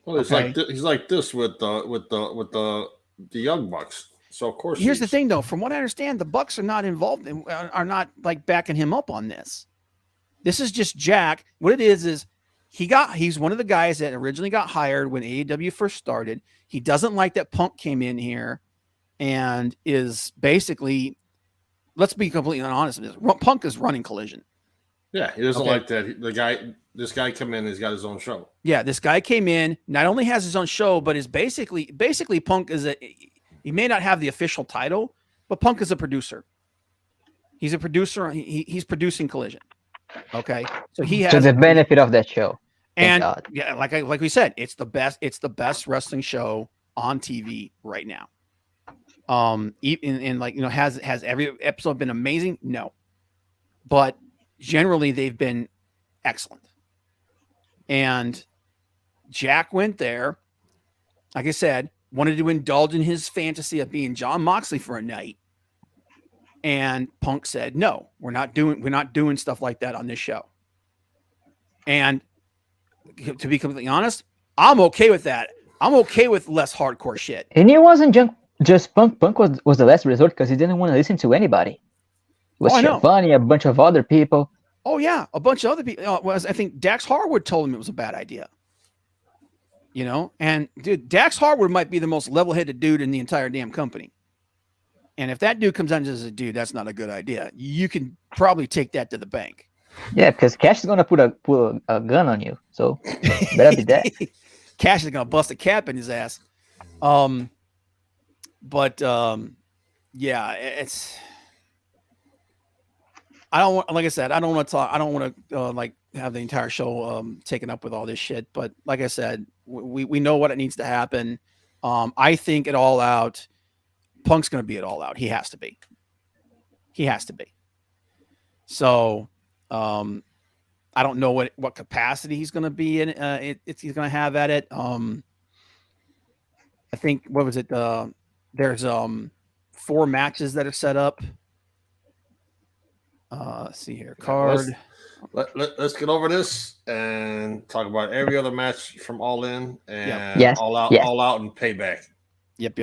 Well, he's like this with the Young Bucks. So of course, Here's the thing, though. From what I understand, the Bucks are not involved and are not like backing him up on this. This is just Jack. What it is he's one of the guys that originally got hired when AEW first started. He doesn't like that Punk came in here and is basically. Let's be completely honest with this. Punk is running Collision. Yeah, he doesn't like that. This guy come in, he's got his own show. Yeah, this guy came in, not only has his own show, but is basically Punk is he may not have the official title, but Punk is a producer. He's a producer. He's producing Collision. Okay, so he has the benefit of that show. And yeah, like we said, it's the best wrestling show on TV right now. Even has every episode been amazing? No, but generally they've been excellent. And Jack went there, like I said, wanted to indulge in his fantasy of being John Moxley for a night, and Punk said, "No, we're not doing stuff like that on this show." And to be completely honest, I'm okay with that. I'm okay with less hardcore shit. And it wasn't just Punk. Punk was the last resort because he didn't want to listen to anybody. It was Schiavone, a bunch of other people. Oh yeah, a bunch of other people. I think Dax Harwood told him it was a bad idea. And dude, Dax Harwood might be the most level-headed dude in the entire damn company. And if that dude comes out and says, "Dude, that's not a good idea," you can probably take that to the bank. Yeah, because Cash is gonna put a gun on you, so better be that. Cash is gonna bust a cap in his ass. Yeah, I don't want, like I said, I don't want to talk. I don't want to like have the entire show taken up with all this shit. But like I said, we know what it needs to happen. I think at All Out, Punk's going to be at All Out. He has to be. He has to be. So, I don't know what capacity he's going to be in. He's going to have at it. I think what was it? There's 4 matches that are set up. Let's see here. Card. Let's get over this and talk about every other match from All In and Yes. All Out, Yes. All Out, and Payback. Yep.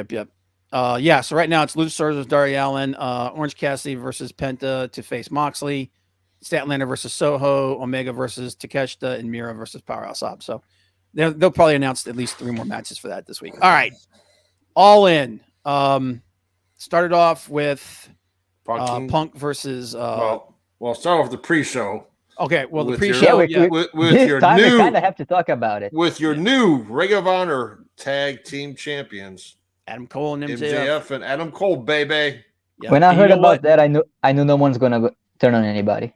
Yeah. So right now it's Luchasaurus versus Darby Allin, Orange Cassidy versus Penta to face Moxley, Statlander versus Soho, Omega versus Takeshita, and Mira versus Powerhouse Hobbs. So they'll probably announce at least 3 more matches for that this week. All right. All In. Started off with Punk versus. Well, start off the pre-show. Okay. Well, the with pre-show. your- with This your time we new kind of have to talk about it. with your new Ring of Honor Tag Team Champions, Adam Cole and MJF. MJF and Adam Cole, baby. Yep. When I And you heard know about what? that, I knew no one's gonna turn on anybody.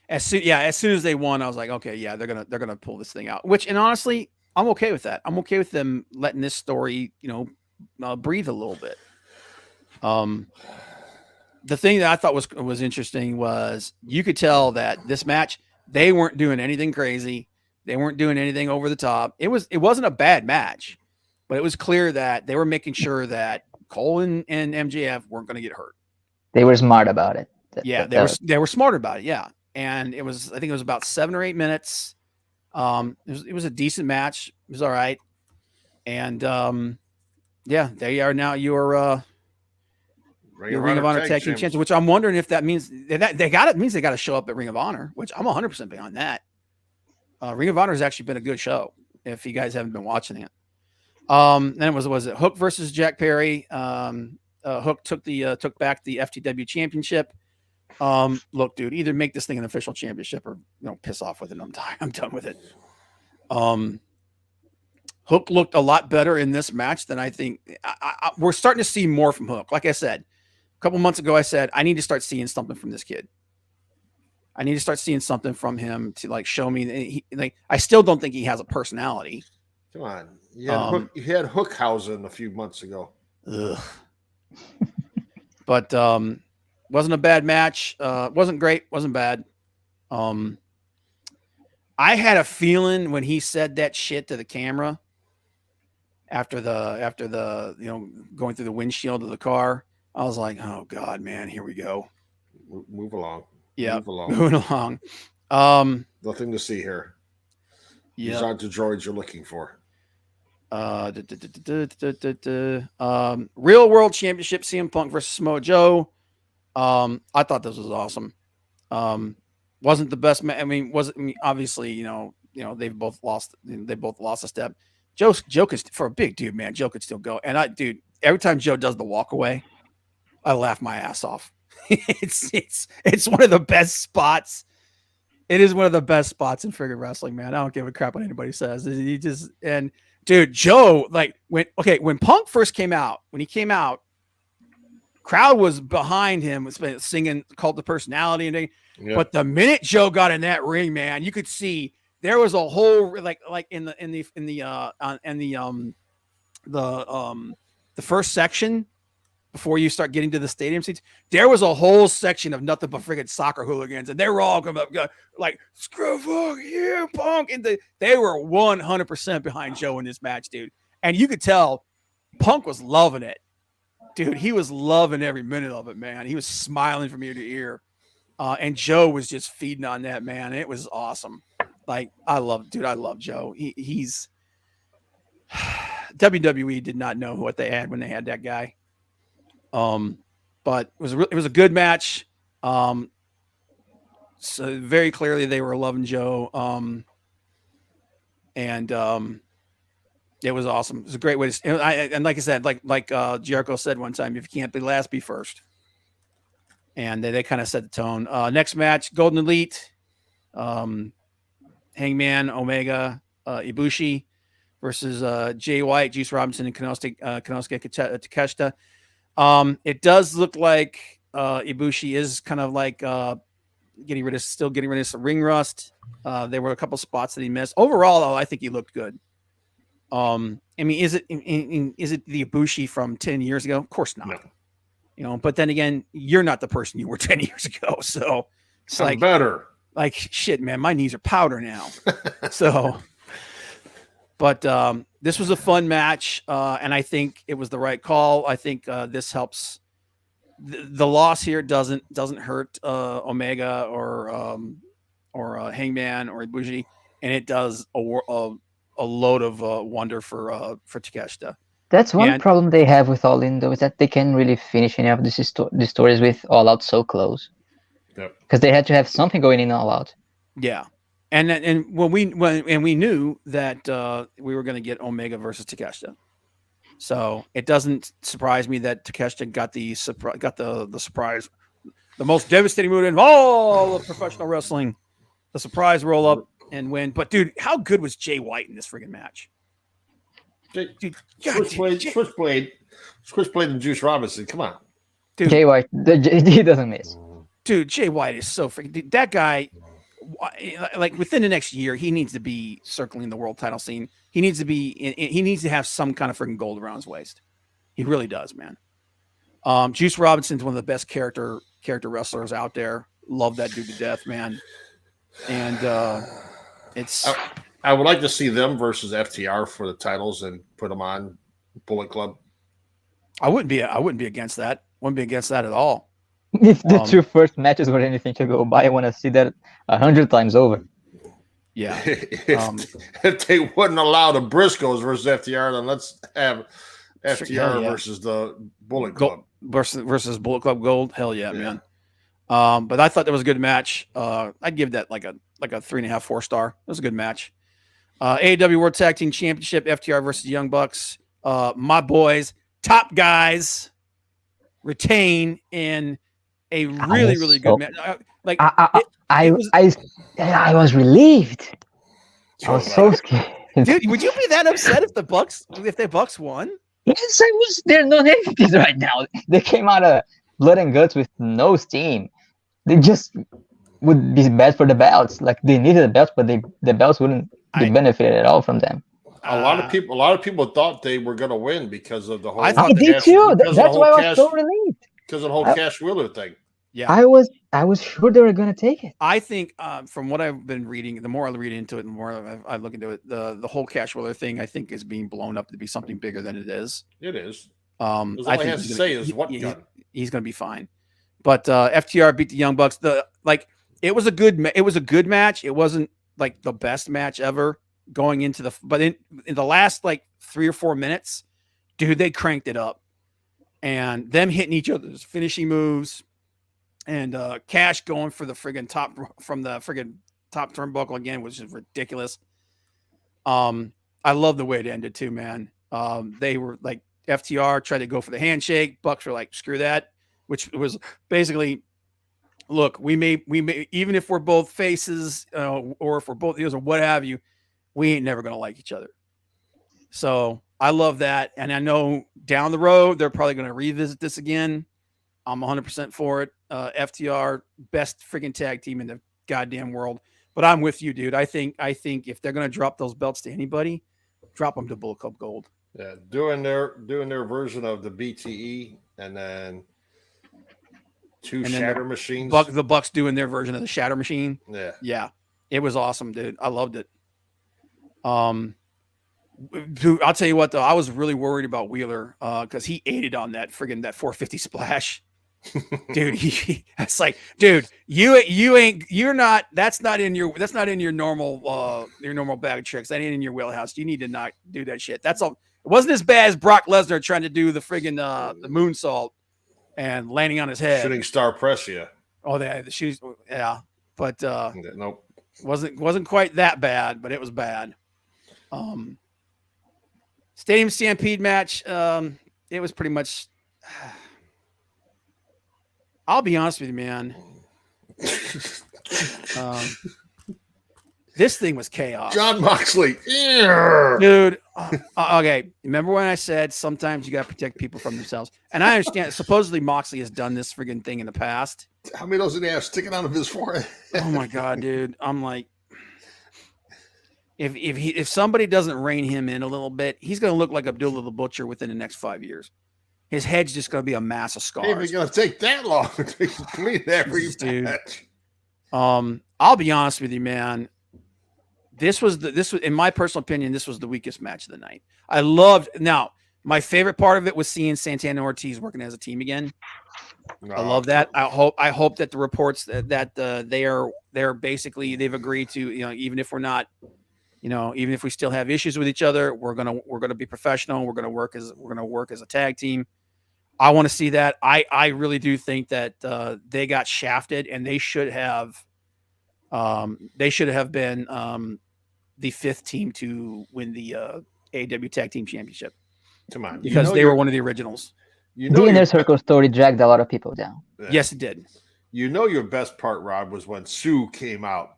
As soon as they won, I was like, okay, yeah, they're gonna pull this thing out. And honestly, I'm okay with that. I'm okay with them letting this story, breathe a little bit. The thing that I thought was interesting was you could tell that this match they weren't doing anything crazy, they weren't doing anything over the top. It wasn't a bad match, but it was clear that they were making sure that Cole and MJF weren't going to get hurt. They were smart about it. Yeah, they were smart about it. Yeah, and I think it was about 7 or 8 minutes. It was a decent match. It was all right, and yeah, there you are now. Your Ring of Honor Tag Team Champions, which I'm wondering if that means they got it means they got to show up at Ring of Honor, which I'm 100% behind that. Ring of Honor has actually been a good show if you guys haven't been watching it. Then it was it Hook versus Jack Perry. Hook took back the FTW championship. Look, dude, either make this thing an official championship or piss off with it. I'm done with it. Hook looked a lot better in this match than I think. We're starting to see more from Hook. Like I said, a couple months ago, I said I need to start seeing something from this kid. I need to start seeing something from him to show me. I still don't think he has a personality. Come on, you had Hookhausen a few months ago. Ugh. But wasn't a bad match. Wasn't great. Wasn't bad. I had a feeling when he said that shit to the camera after the going through the windshield of the car, I was like, oh God, man, here we go. Move along. Yeah, Move along. moving along. Nothing to see here. These Yeah. aren't the droids you're looking for. Real World Championship, CM Punk versus Samoa Joe. I thought this was awesome. Wasn't the best obviously, they've both lost a step. Joe could, for a big dude, man, Joe could still go. And every time Joe does the walk away, I laugh my ass off. It's one of the best spots. It is one of the best spots in friggin' wrestling, man. I don't give a crap what anybody says. Dude, Joe, when Punk first came out, crowd was behind him, was singing Cult of Personality and everything. Yeah. But the minute Joe got in that ring, man, you could see there was a whole the first section before you start getting to the stadium seats, there was a whole section of nothing but friggin' soccer hooligans, and they were all coming up like screw fuck you, Punk, and they were 100% behind Joe in this match, dude. And you could tell Punk was loving it, dude. He was loving every minute of it, man. He was smiling from ear to ear. And Joe was just feeding on that, man. It was awesome. I love Joe. He's WWE did not know what they had when they had that guy. But it was a good match. So very clearly they were loving Joe. And it was awesome. It was a great way to. And like I said, like Jericho said one time, if you can't be last, be first. And they kind of set the tone. Next match, Golden Elite, Hangman, Omega, Ibushi versus Jay White, Juice Robinson, and Konosuke Takeshita. It does look like Ibushi is kind of still getting rid of some ring rust. There were a couple spots that he missed. Overall, though, I think he looked good. I mean, is it the Ibushi from 10 years ago? Of course not. No. But then again, you're not the person you were 10 years ago. So it's I'm better. Like shit, man, my knees are powder now. So, but this was a fun match, and I think it was the right call. I think this helps. The loss here doesn't hurt Omega or Hangman or Ibushi, and it does a load of wonder for Takeshita. That's one problem they have with All In, though, is that they can't really finish any of these stories with All Out so close. Yep. Because they had to have something going in All Out. Yeah, and when we knew that we were going to get Omega versus Takeshita, so it doesn't surprise me that Takeshita got the surprise, the most devastating move in all of professional wrestling, the surprise roll up and win. But dude, how good was Jay White in this friggin' match? Dude, Switchblade and Juice Robinson. Come on, dude. Jay White, he doesn't miss. Dude, Jay White is so freaking. Dude, that guy, like within the next year, he needs to be circling the world title scene. He needs to be. He needs to have some kind of freaking gold around his waist. He really does, man. Juice Robinson's one of the best character wrestlers out there. Love that dude to death, man. And it's. I would like to see them versus FTR for the titles and put them on Bullet Club. I wouldn't be against that. Wouldn't be against that at all. If the two first matches were anything to go by, I want to see that 100 times over. Yeah. If they wouldn't allow the Briscoes versus FTR, then let's have FTR versus the Bullet Club. Versus Bullet Club Gold. Hell yeah, man. But I thought that was a good match. I'd give that like a 3.5, 4 star. It was a good match. AEW World Tag Team Championship, FTR versus Young Bucks. My boys, top guys, retain in a really good match. I was relieved. I was so scared. Dude, would you be that upset if the Bucks won? Yes, I was. They're non-entities right now. They came out of blood and guts with no steam. They just would be bad for the belts. Like they needed the belts, but the belts wouldn't be benefited at all from them. A lot of people thought they were going to win because of the whole. I did too. That's why I was so relieved. Because of the whole Cash Wheeler thing. Yeah, I was sure they were going to take it. I think from what I've been reading, the more I read into it, the more I look into it, the whole Cash Wheeler thing, I think, is being blown up to be something bigger than it is. It is. I think he has to say is what gun. He's going to be fine. But FTR beat the Young Bucks. It was a good match. It wasn't like the best match ever going into but in the last like 3 or 4 minutes, dude, they cranked it up, and them hitting each other's finishing moves. And Cash going for the friggin' top turnbuckle again, which is ridiculous. I love the way it ended too, man. They were like FTR tried to go for the handshake. Bucks were like, screw that, which was basically, look, we may even if we're both faces, or if we're both heels or what have you, we ain't never gonna like each other. So I love that, and I know down the road they're probably gonna revisit this again. I'm 100% for it. FTR, best freaking tag team in the goddamn world. But I'm with you, dude. I think if they're gonna drop those belts to anybody, drop them to Bullet Club Gold. Yeah, doing their version of the BTE, and then Shatter Machines. The Bucks doing their version of the Shatter Machine. Yeah, it was awesome, dude. I loved it. Dude, I'll tell you what though, I was really worried about Wheeler because he aided on that 450 splash. Dude, it's like, dude, that's not in your normal bag of tricks. That ain't in your wheelhouse. You need to not do that shit. That's all. It wasn't as bad as Brock Lesnar trying to do the the moonsault and landing on his head. Shooting star press, yeah. Oh, the shoes, yeah. But nope. Wasn't quite that bad, but it was bad. Stadium Stampede match, it was pretty much I'll be honest with you, man. This thing was chaos. John Moxley. Yeah. Dude, okay. Remember when I said sometimes you got to protect people from themselves? And I understand. Supposedly Moxley has done this friggin' thing in the past. How many of those did he have sticking out of his forehead? Oh my god, dude! I'm like, if somebody doesn't rein him in a little bit, he's going to look like Abdullah the Butcher within the next 5 years. His head's just going to be a mass of scars. Ain't even going to take that long to complete every Dude. match. I'll be honest with you, man. This was in my personal opinion, this was the weakest match of the night. I loved. Now, my favorite part of it was seeing Santana and Ortiz working as a team again. I love that. I hope that the reports that they're basically they've agreed to, even if we're not, even if we still have issues with each other, we're gonna be professional. We're gonna work as a tag team. I want to see that. I really do think that they got shafted, and they should have been the fifth team to win the AEW Tag Team Championship. Come on, because they were one of the originals. The Inner Circle story dragged a lot of people down. Yeah. Yes, it did. Your best part, Rob, was when Sue came out.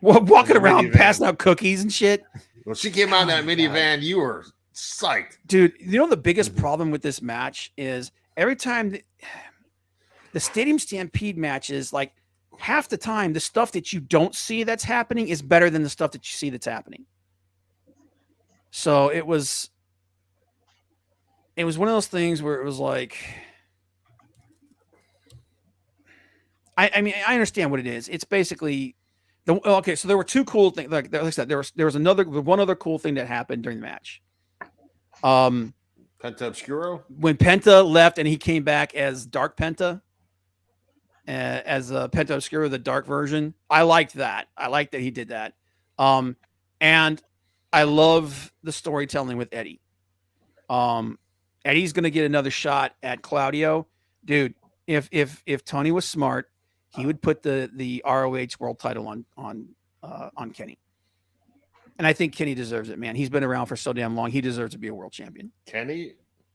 Well, walking around minivan. passing out cookies and shit. When she came out in that minivan, you were psyched. Dude, the biggest problem with this match is every time the Stadium Stampede matches, like half the time, the stuff that you don't see that's happening is better than the stuff that you see that's happening. So it was one of those things where it was like, I mean, I understand what it is. It's basically okay. So there were two cool things. Like I said, there was one other cool thing that happened during the match. Penta Obscuro? When Penta left and he came back as Dark Penta, as Penta Obscuro, the dark version. I liked that. I liked that he did that. And I love the storytelling with Eddie. Eddie's going to get another shot at Claudio. Dude, if Tony was smart, he would put the ROH world title on Kenny. And I think Kenny deserves it, man. He's been around for so damn long. He deserves to be a world champion. Kenny?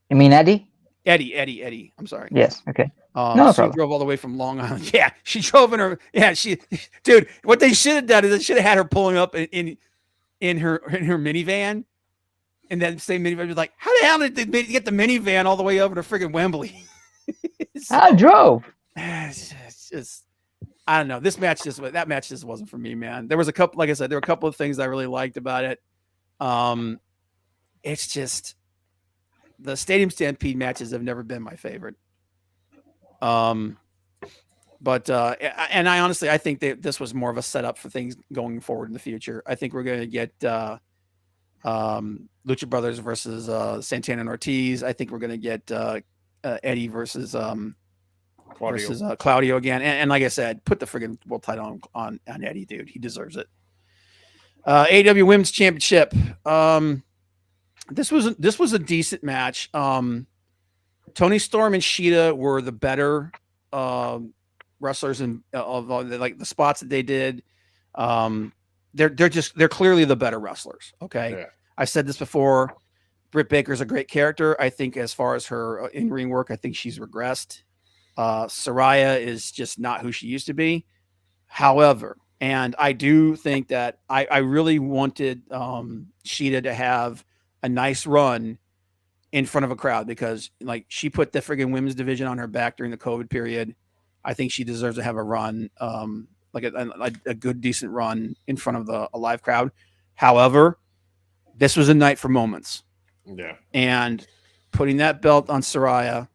You mean Eddie? Eddie. I'm sorry. Yes. Okay. No problem. Drove all the way from Long Island. Yeah, she drove in her. Yeah, dude. What they should have done is they should have had her pulling up in her minivan, and then same minivan was like, how the hell did they get the minivan all the way over to friggin' Wembley? I drove. It's just, I don't know. That match just wasn't for me, man. There was a couple, like I said, there were a couple of things I really liked about it. It's just the Stadium Stampede matches have never been my favorite. But I honestly, I think that this was more of a setup for things going forward in the future. I think we're going to get Lucha Brothers versus Santana and Ortiz. I think we're going to get Eddie versus Claudio again. And like I said, put the friggin' world title on Eddie, dude. He deserves it. AEW Women's Championship. This was a decent match. Toni Storm and Shida were the better wrestlers in like the spots that they did. They're clearly the better wrestlers. Okay. Yeah. I've said this before. Britt Baker's a great character. I think as far as her in-ring work, I think she's regressed. Saraya is just not who she used to be. However, and I do think that I really wanted Shida to have a nice run in front of a crowd, because like she put the friggin' women's division on her back during the COVID period. I think she deserves to have a run, like a good, decent run in front of a live crowd. However, this was a night for moments. Yeah. And putting that belt on Saraya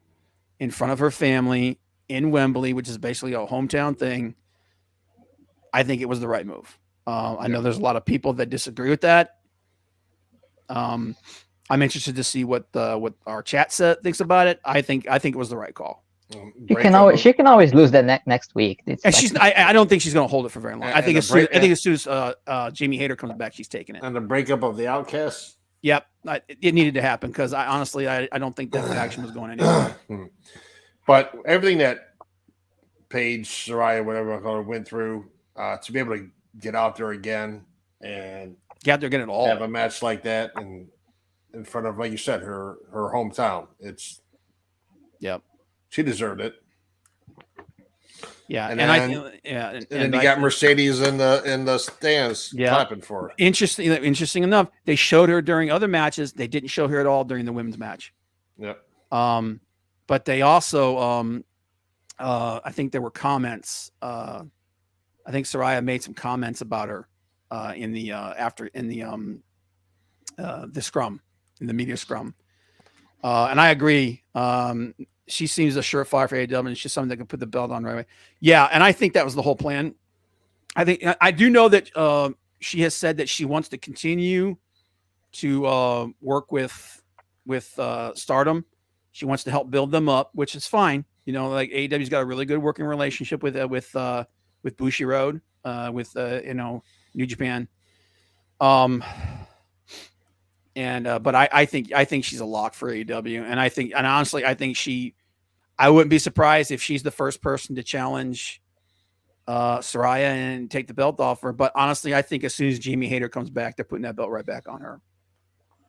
in front of her family in Wembley, which is basically a hometown thing, I think it was the right move. I know there's a lot of people that disagree with that. I'm interested to see what our chat thinks about it. I think it was the right call. She can always lose that next week. And I don't think she's going to hold it for very long. I think as soon as Jamie Hayter comes back, she's taking it. And the breakup of the Outcasts. Yep, it needed to happen, because I honestly don't think that faction was going anywhere. But everything that Paige, Saraya, whatever I call her, went through, to be able to get out there again and they're getting it all. Have a match like that and in front of, like you said, her hometown. She deserved it. Yeah, And and I then- think yeah, And then you got Mercedes in the stands Yeah. clapping for her. interesting enough, they showed her during other matches. They didn't show her at all during the women's match. Yep. But they also I think there were comments. I think Saraya made some comments about her in the scrum, in the media scrum. And I agree. She seems a surefire for AEW, and she's something that can put the belt on right away. Yeah, and I think that was the whole plan. I do know that she has said that she wants to continue to work with Stardom. She wants to help build them up, which is fine. You know, like AEW's got a really good working relationship with Bushiroad, with New Japan. But I think she's a lock for AEW, and honestly, I wouldn't be surprised if she's the first person to challenge Saraya and take the belt off her. But honestly, I think as soon as Jamie Hayter comes back, they're putting that belt right back on her,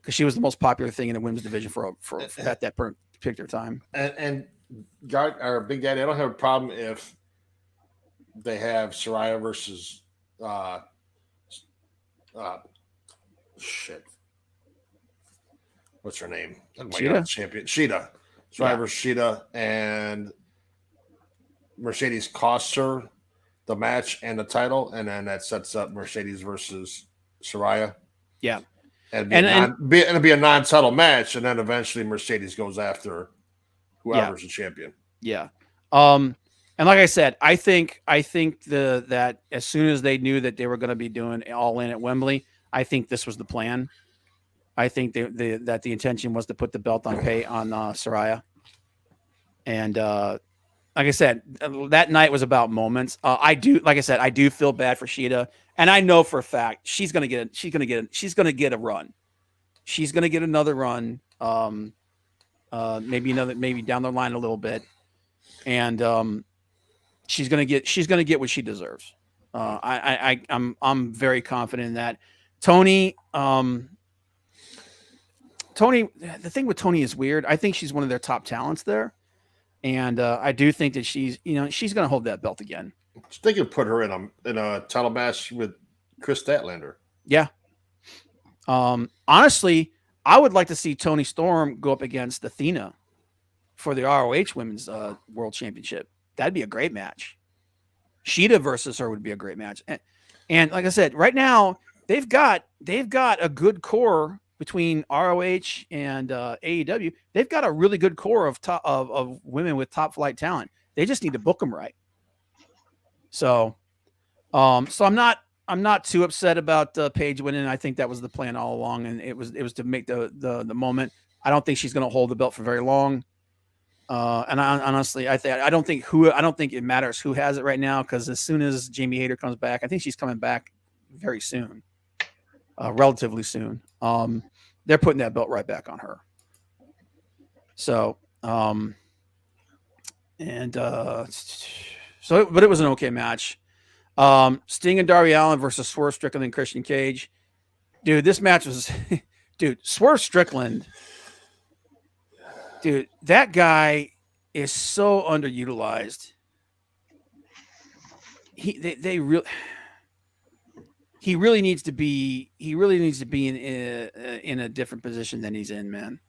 because she was the most popular thing in the women's division for at that particular time. And our Big Daddy, I don't have a problem if they have Saraya versus shit. What's her name? Oh my Sheeta? God, champion Sheeta. Saraya versus Sheeta, and Mercedes costs her the match and the title, and then that sets up Mercedes versus Saraya. Yeah. And it'll be a non-title match, and then eventually Mercedes goes after whoever's the champion. Yeah. And like I said, I think that as soon as they knew that they were going to be doing All In at Wembley, I think this was the plan. I think that the intention was to put the belt on Saraya. And like I said, that night was about moments. I do feel bad for Sheeta, and I know for a fact she's gonna get a run. She's gonna get another run. Maybe down the line a little bit, and she's gonna get what she deserves. I'm very confident in that. Tony, the thing with Tony is weird. I think she's one of their top talents there. And I do think that she's going to hold that belt again. They could put her in a title match with Chris Statlander. Yeah. Honestly, I would like to see Toni Storm go up against Athena for the ROH Women's World Championship. That'd be a great match. Sheeta versus her would be a great match. And like I said, right now they've got a good core between ROH and AEW. They've got a really good core of women with top flight talent. They just need to book them right. So I'm not too upset about Paige winning. I think that was the plan all along, and it was to make the moment. I don't think she's going to hold the belt for very long. And honestly, I don't think it matters who has it right now, because as soon as Jamie Hayter comes back, I think she's coming back very soon, relatively soon. They're putting that belt right back on her. So, but it was an okay match. Sting and Darby Allin versus Swerve Strickland and Christian Cage. Dude, this match was, Swerve Strickland. Dude, that guy is so underutilized. He really needs to be in a different position than he's in, man.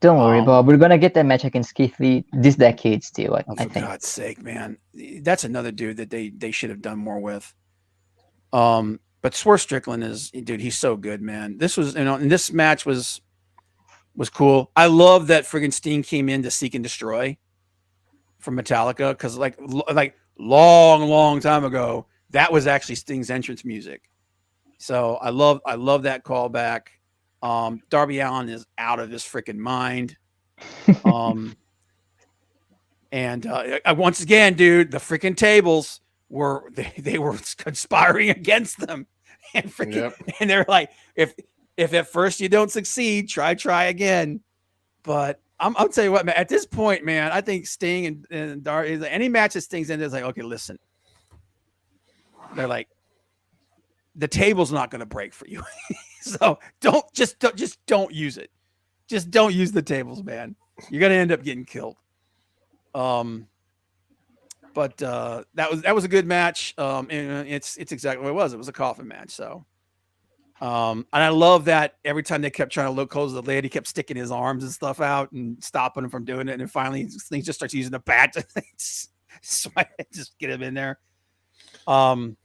Don't worry, Bob. We're gonna get that match against Keith Lee this decade still. I For think. God's sake, man, that's another dude that they should have done more with. But Swerve Strickland he's so good, man. This was, and this match was cool. I love that friggin' Sting came in to Seek and Destroy from Metallica, because like long time ago, that was actually Sting's entrance music. So I love that callback. Darby Allin is out of his freaking mind. And once again, dude, the freaking tables were they were conspiring against them, and freaking, and they're like, if at first you don't succeed, try again. But I'll tell you what, man. At this point, man, I think Sting and Darby, any match that Sting's in, is like, okay, listen. They're like, the table's not going to break for you. So don't use it. Just don't use the tables, man. You're going to end up getting killed. But But that was a good match. And it's exactly what it was. It was a coffin match. So, and I love that every time they kept trying to look close, the lady kept sticking his arms and stuff out and stopping him from doing it. And then finally, he just starts using the bat to just get him in there. That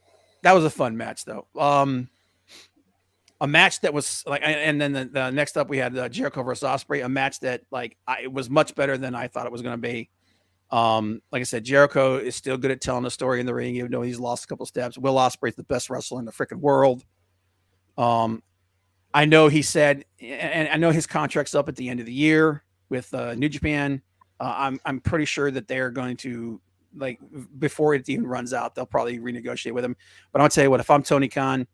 was a fun match, though. A match that was like, and then the next up we had Jericho versus Ospreay, a match that like it was much better than I thought it was going to be. Like I said, Jericho is still good at telling a story in the ring, even though he's lost a couple steps. Will Ospreay's the best wrestler in the freaking world. I know he said, and I know his contract's up at the end of the year with New Japan. I'm pretty sure that they're going to, like, before it even runs out, they'll probably renegotiate with him. But I'll tell you what, if I'm Tony Khan,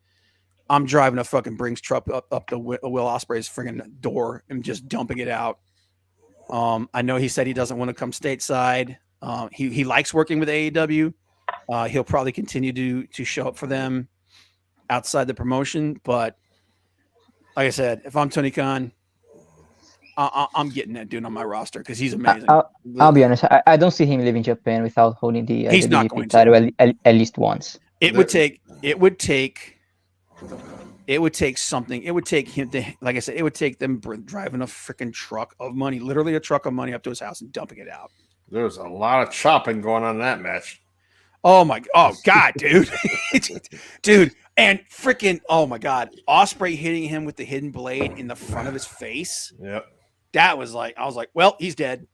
I'm driving a fucking Brinks truck up to Will Ospreay's friggin' door and just dumping it out. I know he said he doesn't want to come stateside. He likes working with AEW. He'll probably continue to show up for them outside the promotion. But like I said, if I'm Tony Khan, I'm getting that dude on my roster because he's amazing. I'll be honest. I don't see him leaving Japan without holding the He's not DDP going title at least once. It would take something. It would take him to, like I said, it would take them driving a freaking truck of money, literally a truck of money up to his house and dumping it out. There's a lot of chopping going on in that match. Oh God, dude. Dude, and freaking, oh my God. Ospreay hitting him with the hidden blade in the front of his face. Yep. That was like, I was like, well, he's dead.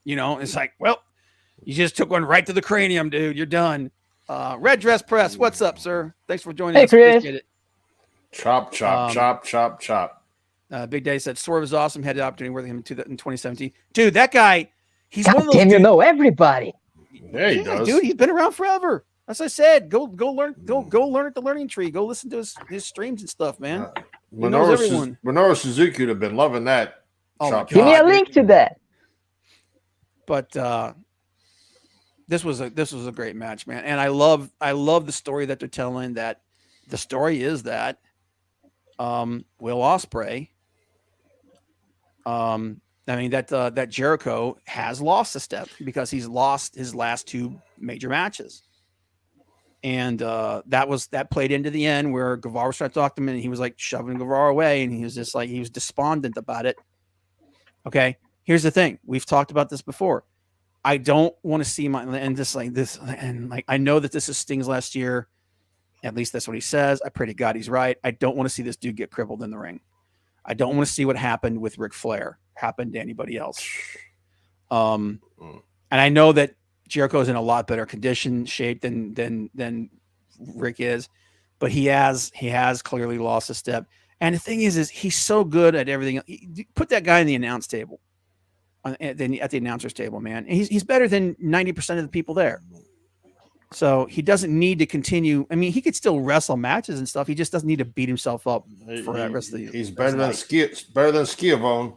You know, it's like, well, you just took one right to the cranium, dude. You're done. Red Dress Press, what's up, sir? Thanks for joining us. Chris. Appreciate it. Chop. Big Daddy said Swerve is awesome. Had the opportunity with him in 2017. Dude, that guy, he's God one of those. damn, you know everybody. Yeah, he does. Dude, he's been around forever. As I said, go learn at the Learning Tree. Go listen to his streams and stuff, man. He knows everyone. Minoru Suzuki would have been loving that. Oh my Chop. Give me a God, link dude. to that. But this was a great match, man. And I love the story that they're telling. That the story is that Will Ospreay, that Jericho has lost a step because he's lost his last two major matches. And that played into the end where Guevara started talking to him and he was like shoving Guevara away and he was just like, he was despondent about it. Okay. Here's the thing. We've talked about this before. I don't want to see I know that this is Sting's last year. At least that's what he says. I pray to God he's right. I don't want to see this dude get crippled in the ring. I don't want to see what happened with Ric Flair happen to anybody else. And I know that Jericho's in a lot better condition, shape than Rick is, but he has clearly lost a step. And the thing is he's so good at everything. Put that guy in the announce table, at the announcer's table, man. And he's better than 90% of the people there. So he doesn't need to continue. I mean, he could still wrestle matches and stuff. He just doesn't need to beat himself up for that rest of the. He's better than Schiavone.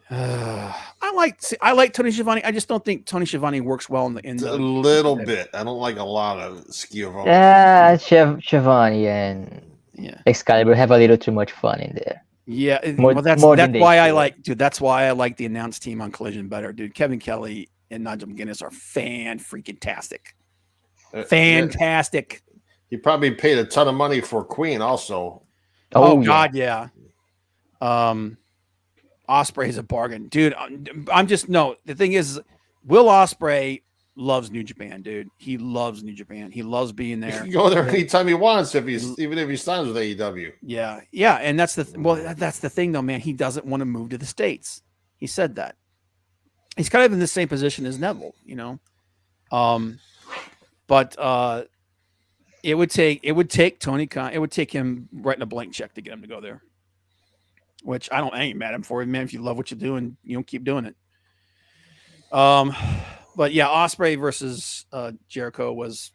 I like Tony Schiavone. I just don't think Tony Schiavone works well in the A little bit. I don't like a lot of Schiavone. Yeah, Shivani and Yeah. Excalibur have a little too much fun in there. Yeah, More that's than they why I should. like, dude. That's why I like the announce team on Collision better, dude. Kevin Kelly and Nigel McGuinness are fantastic. Fantastic. He probably paid a ton of money for Queen also. Oh yeah. God, yeah. Ospreay is a bargain, dude. I'm just no. The thing is, Will Ospreay loves New Japan, dude. He loves New Japan. He loves being He there. can go there anytime he wants even if he signs with AEW. Yeah, and that's that's the thing, though, man. He doesn't want to move to the States. He said that. He's kind of in the same position as Neville, you know. But it would take Tony Khan. It would take him writing a blank check to get him to go there. Which I ain't mad at him for it, man. If you love what you're doing, you don't keep doing it. But yeah, Ospreay versus Jericho was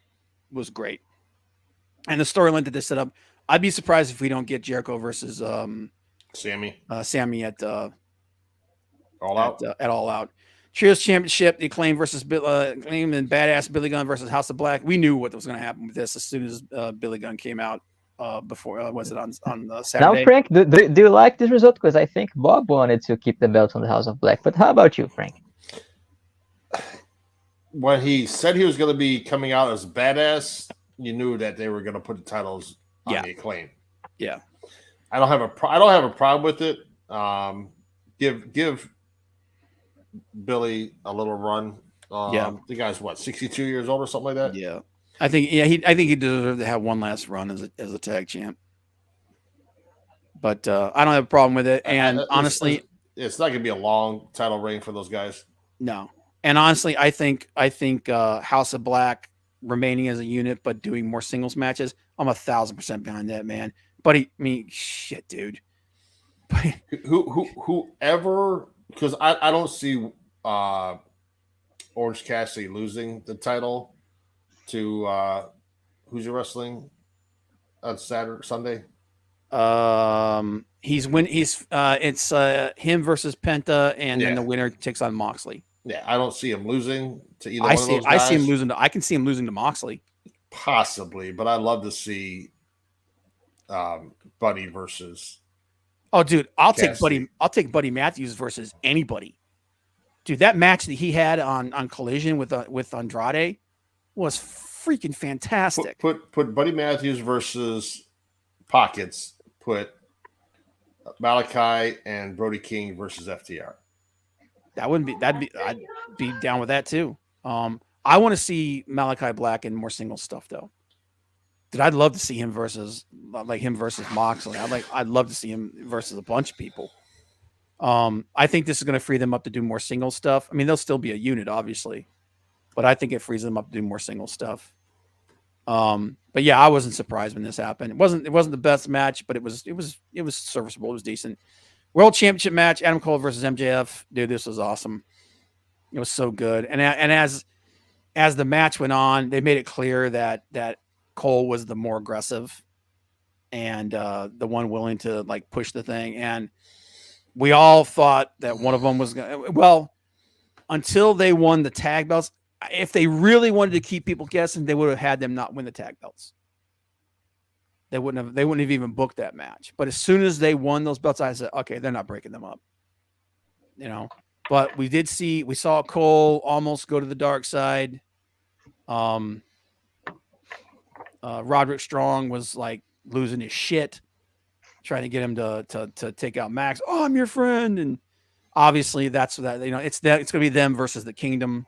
great, and the storyline that they set up. I'd be surprised if we don't get Jericho versus Sammy. Sammy at All Out. at All Out. Trios Championship, the Acclaim versus Acclaim and Badass Billy Gunn versus House of Black. We knew what was going to happen with this as soon as Billy Gunn came out before. Was it on Saturday? Now, Frank, do you like this result? Because I think Bob wanted to keep the belt on the House of Black. But how about you, Frank? when he said he was going to be coming out as badass, you knew that they were going to put the titles on Yeah. the Acclaim. Yeah. I don't have a problem with it. Give Billy a little run. Yeah. The guy's what, 62 years old or something like that. Yeah. I think he deserved to have one last run as a tag champ. But I don't have a problem with it. And honestly, it's not going to be a long title reign for those guys. no. And honestly, I think House of Black remaining as a unit, but doing more singles matches. I'm 1,000% behind that, man. But shit, dude. Whoever, because I don't see Orange Cassidy losing the title to who's your wrestling on Sunday. It's him versus Penta, and then the winner takes on Moxley. Yeah, I don't see him losing to either one of those guys. I see him losing I can see him losing to Moxley. Possibly, but I'd love to see Buddy versus. Oh, dude, I'll take Buddy Matthews versus anybody. Dude, that match that he had on Collision with Andrade was freaking fantastic. Put Buddy Matthews versus Pockets. Put Malachi and Brody King versus FTR. I'd be down with that too. I want to see Malachi Black in more single stuff though. Dude, I'd love to see him versus Moxley. I'd love to see him versus a bunch of people. I think this is going to free them up to do more single stuff. I mean, they'll still be a unit, obviously, but I think it frees them up to do more single stuff. But yeah, I wasn't surprised when this happened. It wasn't the best match, but it was serviceable. It was decent. World Championship match: Adam Cole versus MJF. Dude, this was awesome. It was so good. And as the match went on, they made it clear that Cole was the more aggressive and the one willing to like push the thing. And we all thought that one of them was going to, well, until they won the tag belts. If they really wanted to keep people guessing, they would have had them not win the tag belts. They wouldn't have even booked that match. But as soon as they won those belts, I said, okay, they're not breaking them up. But we saw Cole almost go to the dark side. Roderick Strong was like losing his shit, trying to get him to take out Max. Oh, I'm your friend. And obviously it's going to be them versus the Kingdom.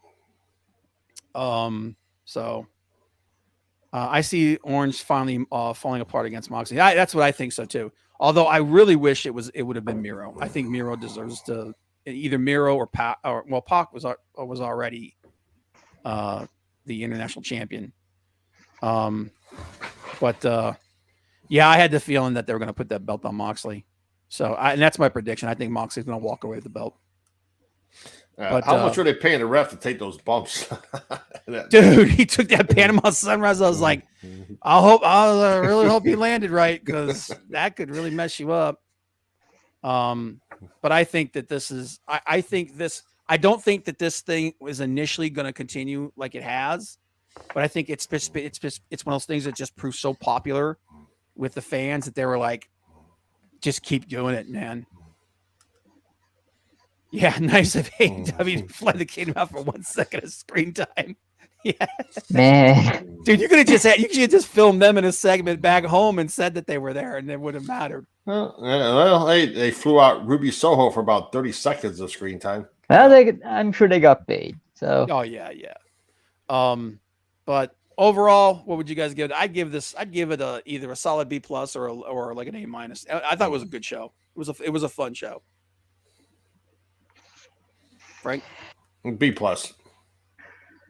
I see Orange finally falling apart against Moxley. That's what I think so too. Although I really wish it would have been Miro. I think Miro deserves to either Miro or Pac. Pac was already the international champion. But I had the feeling that they were going to put that belt on Moxley. And that's my prediction. I think Moxley's going to walk away with the belt. How much were they paying the ref to take those bumps? Dude, he took that Panama Sunrise. I was like, I really hope he landed right, because that could really mess you up. But I think that I don't think that this thing was initially going to continue like it has, but I think it's one of those things that just proved so popular with the fans that they were like, just keep doing it, man. Yeah, nice of AEW to fly the Kingdom out for 1 second of screen time. Yeah, man, dude, you could have just filmed them in a segment back home and said that they were there, and it would have mattered. Well, they flew out Ruby Soho for about 30 seconds of screen time. well, I'm sure they got paid. So. Oh yeah. But overall, what would you guys give it? I'd give it either a solid B+ or like an A-. I thought it was a good show. It was a fun show. Frank? B+.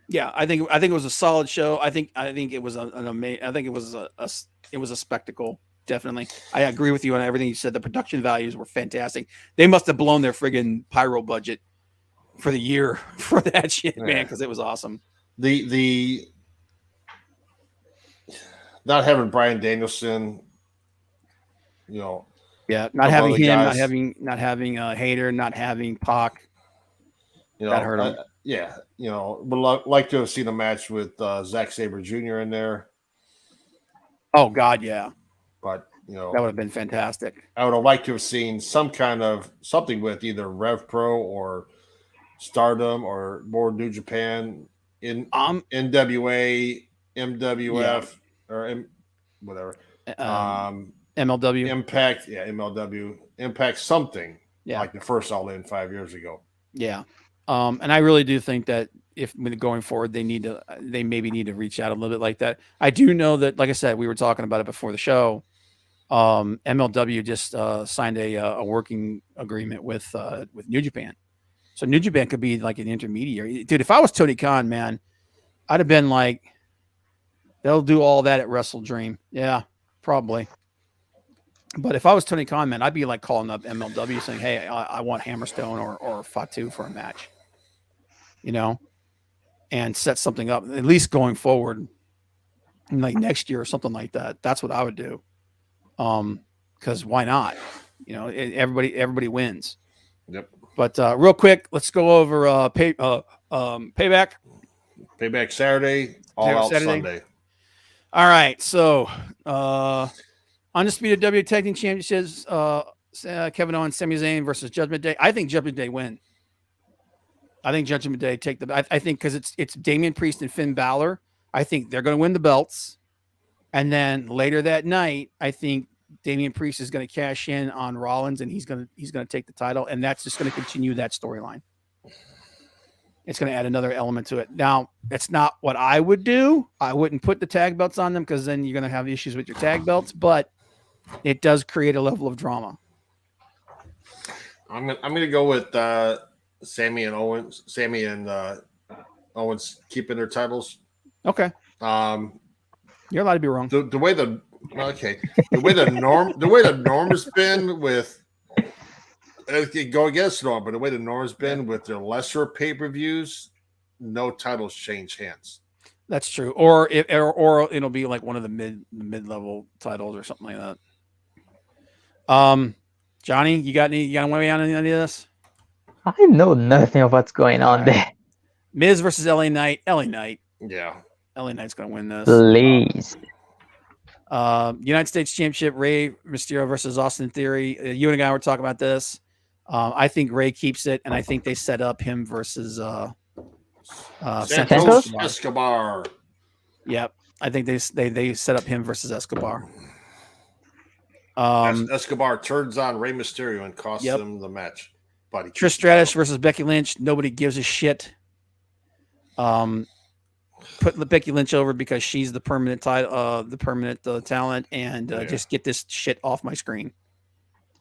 Yeah, I think it was a solid show. I think it was an amazing. I think it was a spectacle. Definitely, I agree with you on everything you said. The production values were fantastic. They must have blown their friggin' pyro budget for the year for that shit, man, because it was awesome. The not having Bryan Danielson, yeah, not having him, not having Hater, not having Pac. That hurt him. Would like to have seen a match with Zack Sabre Jr. in there. Oh God, yeah. But that would have been fantastic. I would have liked to have seen something with either Rev Pro or Stardom or more New Japan in Um, NWA, MWF, or whatever. MLW. Impact, MLW, Impact something Yeah. like the first All In 5 years ago. Yeah. And I really do think that if going forward, they maybe need to reach out a little bit like that. I do know that, like I said, we were talking about it before the show. MLW just signed a working agreement with New Japan. So New Japan could be like an intermediary. Dude, if I was Tony Khan, man, I'd have been like, they'll do all that at Wrestle Dream. Yeah, probably. But if I was Tony Khan, man, I'd be like calling up MLW saying, hey, I want Hammerstone or Fatu for a match, and set something up, at least going forward, like next year or something like that. That's what I would do. Because why not? Everybody wins. Yep. But real quick, let's go over Payback. Payback Saturday, All Out Sunday. All right, so Undisputed W Tag Team Championships, Kevin Owens, Sami Zayn versus Judgment Day. I think Judgment Day win. I think Judgment Day take the. I think because it's Damian Priest and Finn Balor. I think they're going to win the belts, and then later that night, I think Damian Priest is going to cash in on Rollins, and he's going to take the title, and that's just going to continue that storyline. It's going to add another element to it. Now, it's not what I would do. I wouldn't put the tag belts on them because then you're going to have issues with your tag belts, but it does create a level of drama. I'm gonna go with Sammy and Owens. Sammy and Owens keeping their titles. Okay. You're allowed to be wrong. The way the norm has been with. It could go against Norm, but the way the Norm's been with their lesser pay-per-views, no titles change hands. That's true. Or it'll be like one of the mid-level titles or something like that. Johnny, you got any way on any of this? I know nothing of what's going on there. Miz versus LA Knight. LA Knight. Yeah. LA Knight's gonna win this. Please. United States Championship, Rey Mysterio versus Austin Theory. You and I were talking about this. I think Rey keeps it, and I think they set up him versus Santos Escobar. Yep, I think they set up him versus Escobar. Escobar turns on Rey Mysterio and costs him the match. But Trish Stratus versus Becky Lynch. Nobody gives a shit. Put Becky Lynch over because she's the permanent talent, and just get this shit off my screen.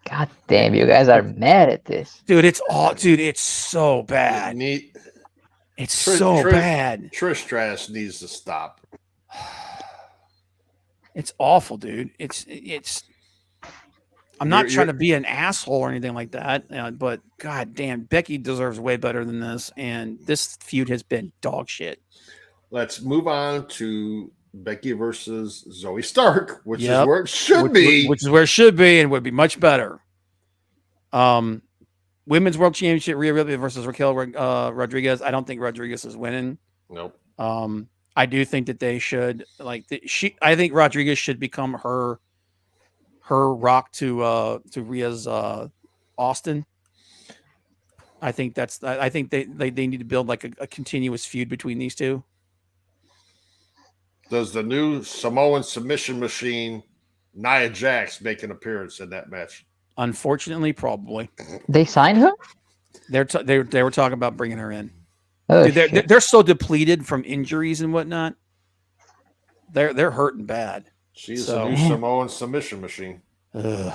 God damn, you guys are mad at this. Dude, it's so bad. It's so bad. Trish Stratus needs to stop. It's awful, dude. It's I'm not trying to be an asshole or anything like that, but god damn, Becky deserves way better than this, and this feud has been dog shit. Let's move on to Becky versus Zoe Stark, which is where it should be. Which is where it should be and would be much better. Women's World Championship, Rhea Ripley versus Raquel Rodriguez. I don't think Rodriguez is winning. Nope. I do think that they should I think Rodriguez should become her rock to Rhea's Austin. I think they need to build like a continuous feud between these two. Does the new Samoan submission machine Nia Jax make an appearance in that match? Unfortunately, probably. They signed her? They were talking about bringing her in. Oh, Dude, they're so depleted from injuries and whatnot. They're hurting bad. She's the new Samoan submission machine. And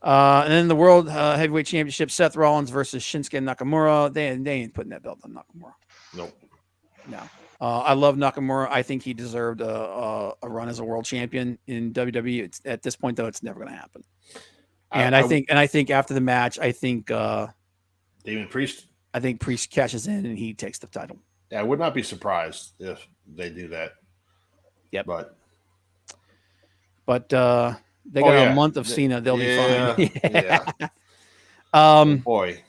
then the World Heavyweight Championship, Seth Rollins versus Shinsuke Nakamura. They ain't putting that belt on Nakamura. Nope. No. I love Nakamura. I think he deserved a run as a world champion in WWE. At this point, though, it's never going to happen. And I think after the match, I think Damian Priest. I think Priest cashes in and he takes the title. Yeah, I would not be surprised if they do that. Yep. But they got a month of Cena. They'll be fine. Yeah. Boy.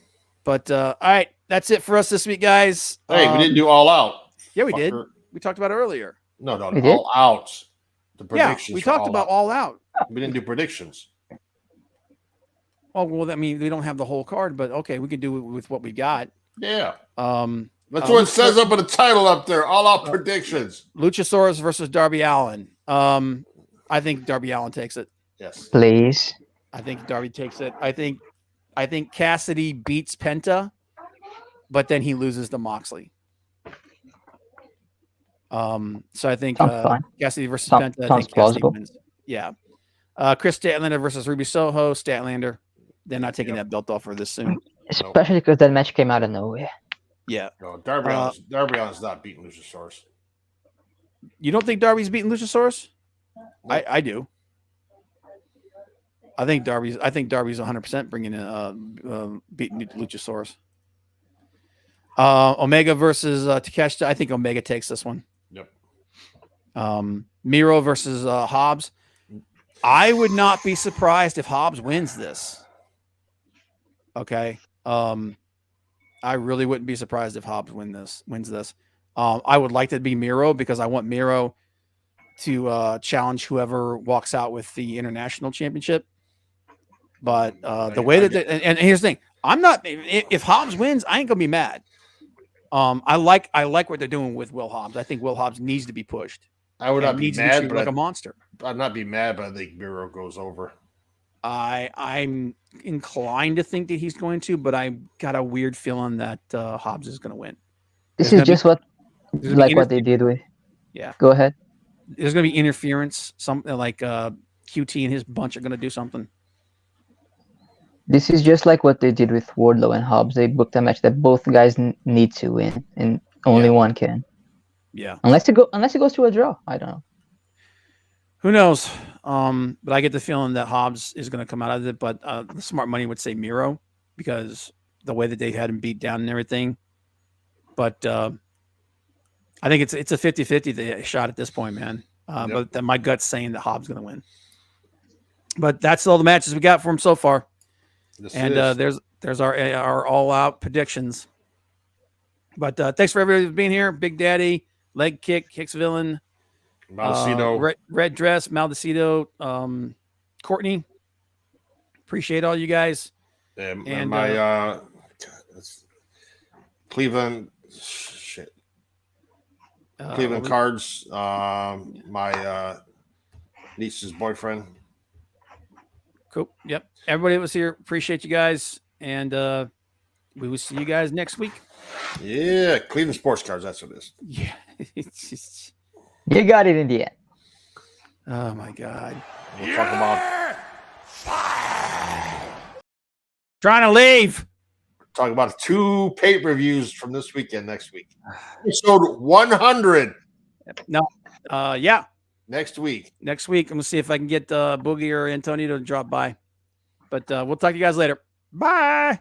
But all right, that's it for us this week, guys. Hey, we didn't do All Out. Yeah, we did. We talked about it earlier. No, All Out. The predictions. Yeah, we talked about All Out. We didn't do predictions. Oh, well, I mean, we don't have the whole card, but okay, we can do it with what we got. Yeah. That's what it says up in the title up there. All out predictions. Luchasaurus versus Darby Allin. I think Darby Allin takes it. Yes. Please. I think Darby takes it. I think Cassidy beats Penta, but then he loses to Moxley. So I think Sounds fine. Cassidy versus Sounds Penta. I think Cassidy plausible. wins. Yeah. Chris Statlander versus Ruby Soho. Statlander. They're not taking that belt off her this soon. Especially because that match came out of nowhere. Yeah. No, Darby Allin's not beating Luchasaurus. You don't think Darby's beating Luchasaurus? Nope. I do. I think Darby's 100% bringing in beating Luchasaurus. Omega versus Takeshita. I think Omega takes this one. Yep. Miro versus Hobbs. I would not be surprised if Hobbs wins this. Okay. I really wouldn't be surprised if Hobbs wins this. I would like to be Miro because I want Miro to challenge whoever walks out with the international championship. But the way that and here's the thing, I'm not. If Hobbs wins, I ain't gonna be mad. I like what they're doing with Will Hobbs. I think Will Hobbs needs to be pushed. I would not be mad, but like a monster. I'd not be mad, but I think Miro goes over. I'm inclined to think that he's going to, but I got a weird feeling that Hobbs is going to win. This There's is just what they did with. Yeah. Go ahead. There's going to be interference. Something like QT and his bunch are going to do something. This is just like what they did with Wardlow and Hobbs. They booked a match that both guys need to win, and only one can. Yeah. Unless it goes to a draw. I don't know. Who knows? But I get the feeling that Hobbs is going to come out of it. But the smart money would say Miro because the way that they had him beat down and everything. But I think it's a 50-50 shot at this point, man. But my gut's saying that Hobbs is going to win. But that's all the matches we got for him so far. There's our all-out predictions. But thanks for everybody being here. Big Daddy, Leg Kick, Hicks Villain, Maldacito, Red Dress, Maldacito, Courtney. Appreciate all you guys. And my Cleveland Cleveland Cards, my niece's boyfriend. Cool. Yep. Everybody that was here, appreciate you guys. And we will see you guys next week. Yeah, Cleveland Sports Cards, that's what it is. Yeah. It's just... You got it in the end. Oh my God. We'll talk about trying to leave. Talk about 2 pay-per-views from this weekend next week. Episode 100. No. Yeah. Next week. Next week. I'm gonna see if I can get Boogie or Antonio to drop by. But we'll talk to you guys later. Bye.